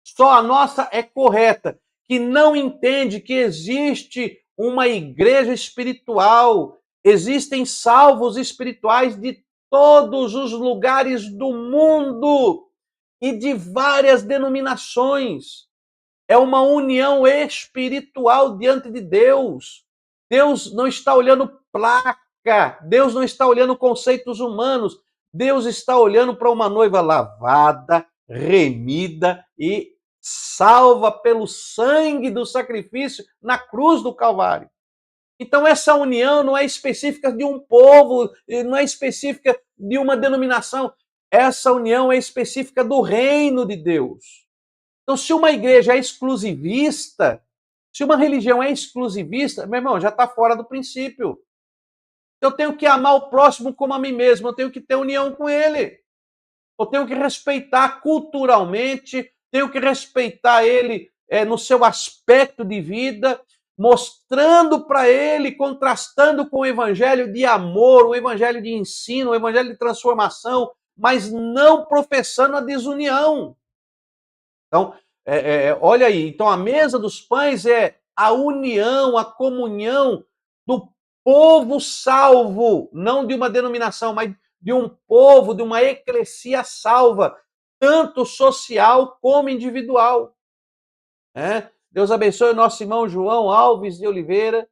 só a nossa é correta, que não entende que existe uma igreja espiritual, existem salvos espirituais de todos os lugares do mundo e de várias denominações. É uma união espiritual diante de Deus. Deus não está olhando placa, Deus não está olhando conceitos humanos, Deus está olhando para uma noiva lavada, remida e salva pelo sangue do sacrifício na cruz do Calvário. Então essa união não é específica de um povo, não é específica de uma denominação, essa união é específica do reino de Deus. Então, se uma igreja é exclusivista, se uma religião é exclusivista, meu irmão, já está fora do princípio. Eu tenho que amar o próximo como a mim mesmo, eu tenho que ter união com ele. Eu tenho que respeitar culturalmente, tenho que respeitar ele no seu aspecto de vida, mostrando para ele, contrastando com o evangelho de amor, o evangelho de ensino, o evangelho de transformação, mas não professando a desunião. Então, olha aí, então a mesa dos pães é a união, a comunhão do povo salvo, não de uma denominação, mas de um povo, de uma eclesia salva, tanto social como individual. Deus abençoe o nosso irmão João Alves de Oliveira,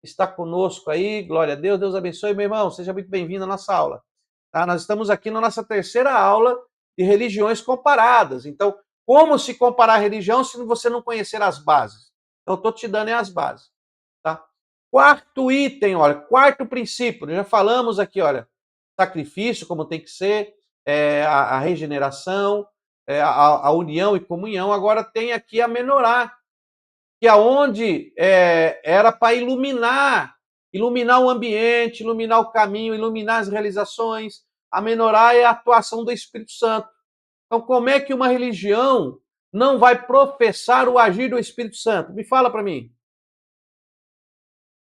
está conosco aí, glória a Deus. Deus abençoe, meu irmão, seja muito bem-vindo à nossa aula. Tá? Nós estamos aqui na nossa terceira aula de religiões comparadas. Então, como se comparar a religião se você não conhecer as bases? Então, eu estou te dando as bases. Tá? Quarto item, olha, quarto princípio, já falamos aqui, olha, sacrifício, como tem que ser, a regeneração, a união e comunhão. Agora tem aqui a menorá, que aonde era para iluminar o ambiente, iluminar o caminho, iluminar as realizações. A menorá é a atuação do Espírito Santo. Então, como é que uma religião não vai professar o agir do Espírito Santo? Me fala para mim.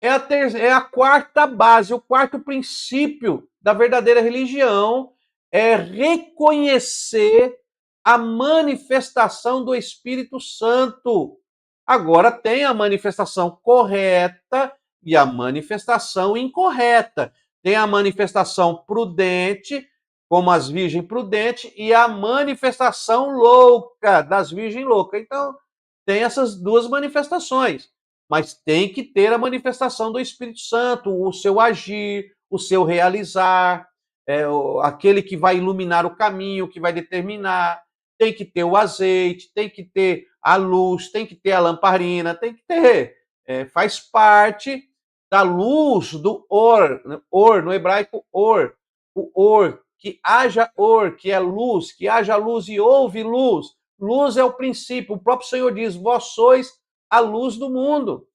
É a quarta base, o quarto princípio da verdadeira religião é reconhecer a manifestação do Espírito Santo. Agora tem a manifestação correta e a manifestação incorreta. Tem a manifestação prudente, como as virgens prudentes, e a manifestação louca, das virgens loucas. Então, tem essas duas manifestações. Mas tem que ter a manifestação do Espírito Santo, o seu agir, o seu realizar, aquele que vai iluminar o caminho, que vai determinar. Tem que ter o azeite, tem que ter a luz, tem que ter a lamparina, tem que ter. Faz parte da luz do or no hebraico or, o or, que haja or, que é luz, que haja luz e houve luz. Luz é o princípio, o próprio Senhor diz, vós sois a luz do mundo.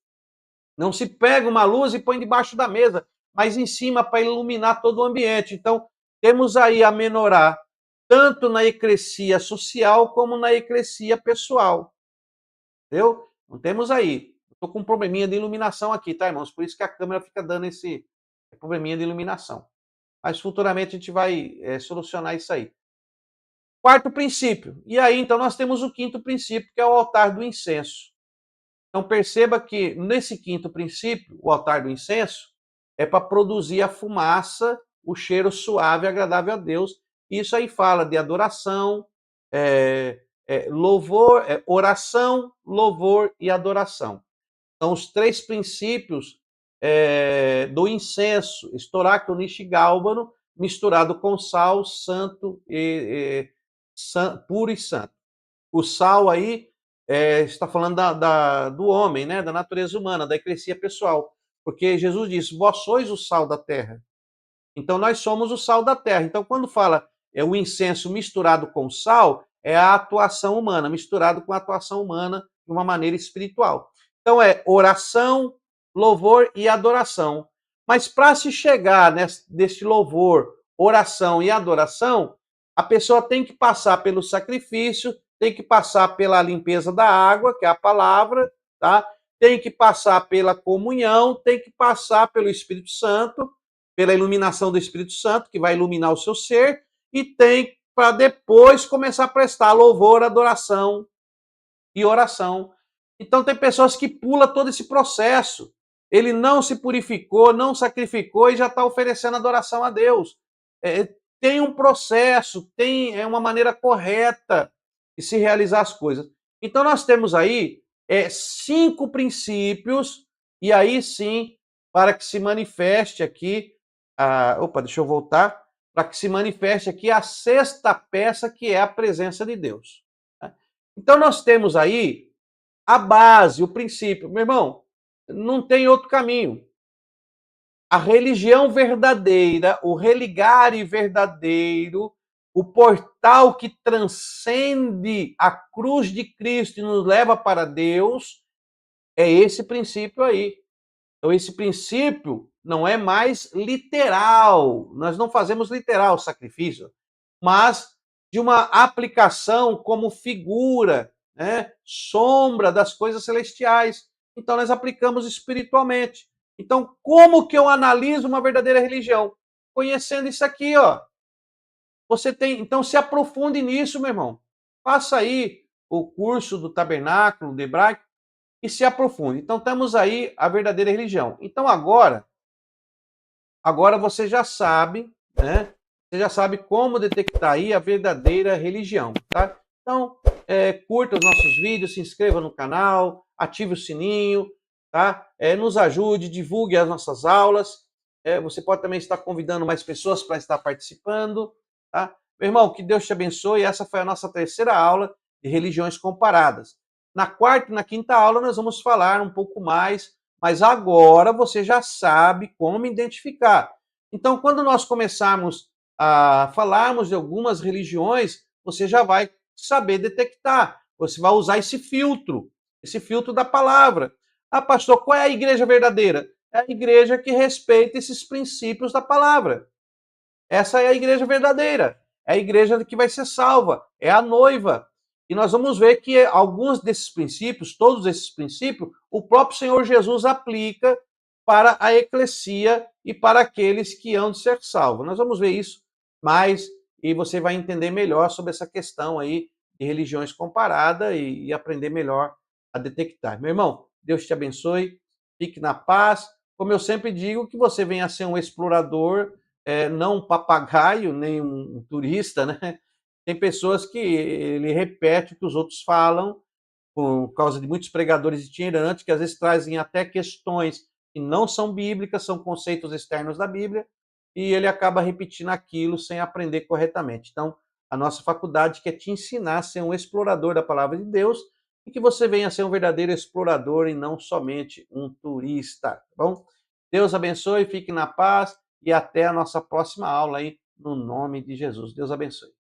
Não se pega uma luz e põe debaixo da mesa, mas em cima para iluminar todo o ambiente. Então, temos aí a menorá, tanto na eclesia social como na eclesia pessoal. Entendeu? Não temos aí. Estou com um probleminha de iluminação aqui, tá, irmãos? Por isso que a câmera fica dando esse probleminha de iluminação. Mas futuramente a gente vai solucionar isso aí. Quarto princípio. E aí, então, nós temos o quinto princípio, que é o altar do incenso. Então, perceba que nesse quinto princípio, o altar do incenso, é para produzir a fumaça, o cheiro suave e agradável a Deus. Isso aí fala de adoração, louvor, oração, louvor e adoração. São os três princípios do incenso, estoraco, niche gálbano, misturado com sal, santo puro e santo. O sal aí está falando do homem, né, da natureza humana, da eclesia pessoal. Porque Jesus disse, vós sois o sal da terra. Então nós somos o sal da terra. Então quando fala o incenso misturado com sal, é a atuação humana, misturado com a atuação humana de uma maneira espiritual. Então é oração, louvor e adoração. Mas para se chegar nesse louvor, oração e adoração, a pessoa tem que passar pelo sacrifício, tem que passar pela limpeza da água, que é a palavra, tá? Tem que passar pela comunhão, tem que passar pelo Espírito Santo, pela iluminação do Espírito Santo, que vai iluminar o seu ser, e tem para depois começar a prestar louvor, adoração e oração. Então tem pessoas que pulam todo esse processo. Ele não se purificou, não sacrificou e já está oferecendo adoração a Deus. Tem um processo, tem uma maneira correta de se realizar as coisas. Então nós temos aí 5 princípios, e aí sim, para que se manifeste aqui, deixa eu voltar, para que se manifeste aqui a sexta peça, que é a presença de Deus. Então nós temos aí a base, o princípio. Meu irmão, não tem outro caminho. A religião verdadeira, o religare verdadeiro, o portal que transcende a cruz de Cristo e nos leva para Deus, é esse princípio aí. Então, esse princípio não é mais literal. Nós não fazemos literal o sacrifício, mas de uma aplicação como figura, né, sombra das coisas celestiais. Então, nós aplicamos espiritualmente. Então, como que eu analiso uma verdadeira religião? Conhecendo isso aqui, ó. Você tem, então se aprofunde nisso, meu irmão. Faça aí o curso do tabernáculo, do hebraico, e se aprofunde. Então, temos aí a verdadeira religião. Então, agora você já sabe, né? Você já sabe como detectar aí a verdadeira religião, tá? Então, curta os nossos vídeos, se inscreva no canal, ative o sininho, tá? Nos ajude, divulgue as nossas aulas. Você pode também estar convidando mais pessoas para estar participando, tá? Meu irmão, que Deus te abençoe. Essa foi a nossa terceira aula de religiões comparadas. Na quarta e na quinta aula nós vamos falar um pouco mais, mas agora você já sabe como identificar. Então, quando nós começarmos a falarmos de algumas religiões, você já vai saber detectar. Você vai usar esse filtro da palavra. Ah, pastor, qual é a igreja verdadeira? É a igreja que respeita esses princípios da palavra. Essa é a igreja verdadeira. É a igreja que vai ser salva. É a noiva. E nós vamos ver que alguns desses princípios, todos esses princípios, o próprio Senhor Jesus aplica para a eclesia e para aqueles que hão de ser salvos. Nós vamos ver isso mais e você vai entender melhor sobre essa questão aí de religiões comparadas e aprender melhor a detectar. Meu irmão, Deus te abençoe, fique na paz. Como eu sempre digo, que você venha a ser um explorador, não um papagaio, nem um turista, né? Tem pessoas que ele repete o que os outros falam, por causa de muitos pregadores itinerantes, que às vezes trazem até questões que não são bíblicas, são conceitos externos da Bíblia, e ele acaba repetindo aquilo sem aprender corretamente. Então, a nossa faculdade quer te ensinar a ser um explorador da palavra de Deus e que você venha a ser um verdadeiro explorador e não somente um turista, tá bom? Deus abençoe, fique na paz e até a nossa próxima aula aí, no nome de Jesus. Deus abençoe.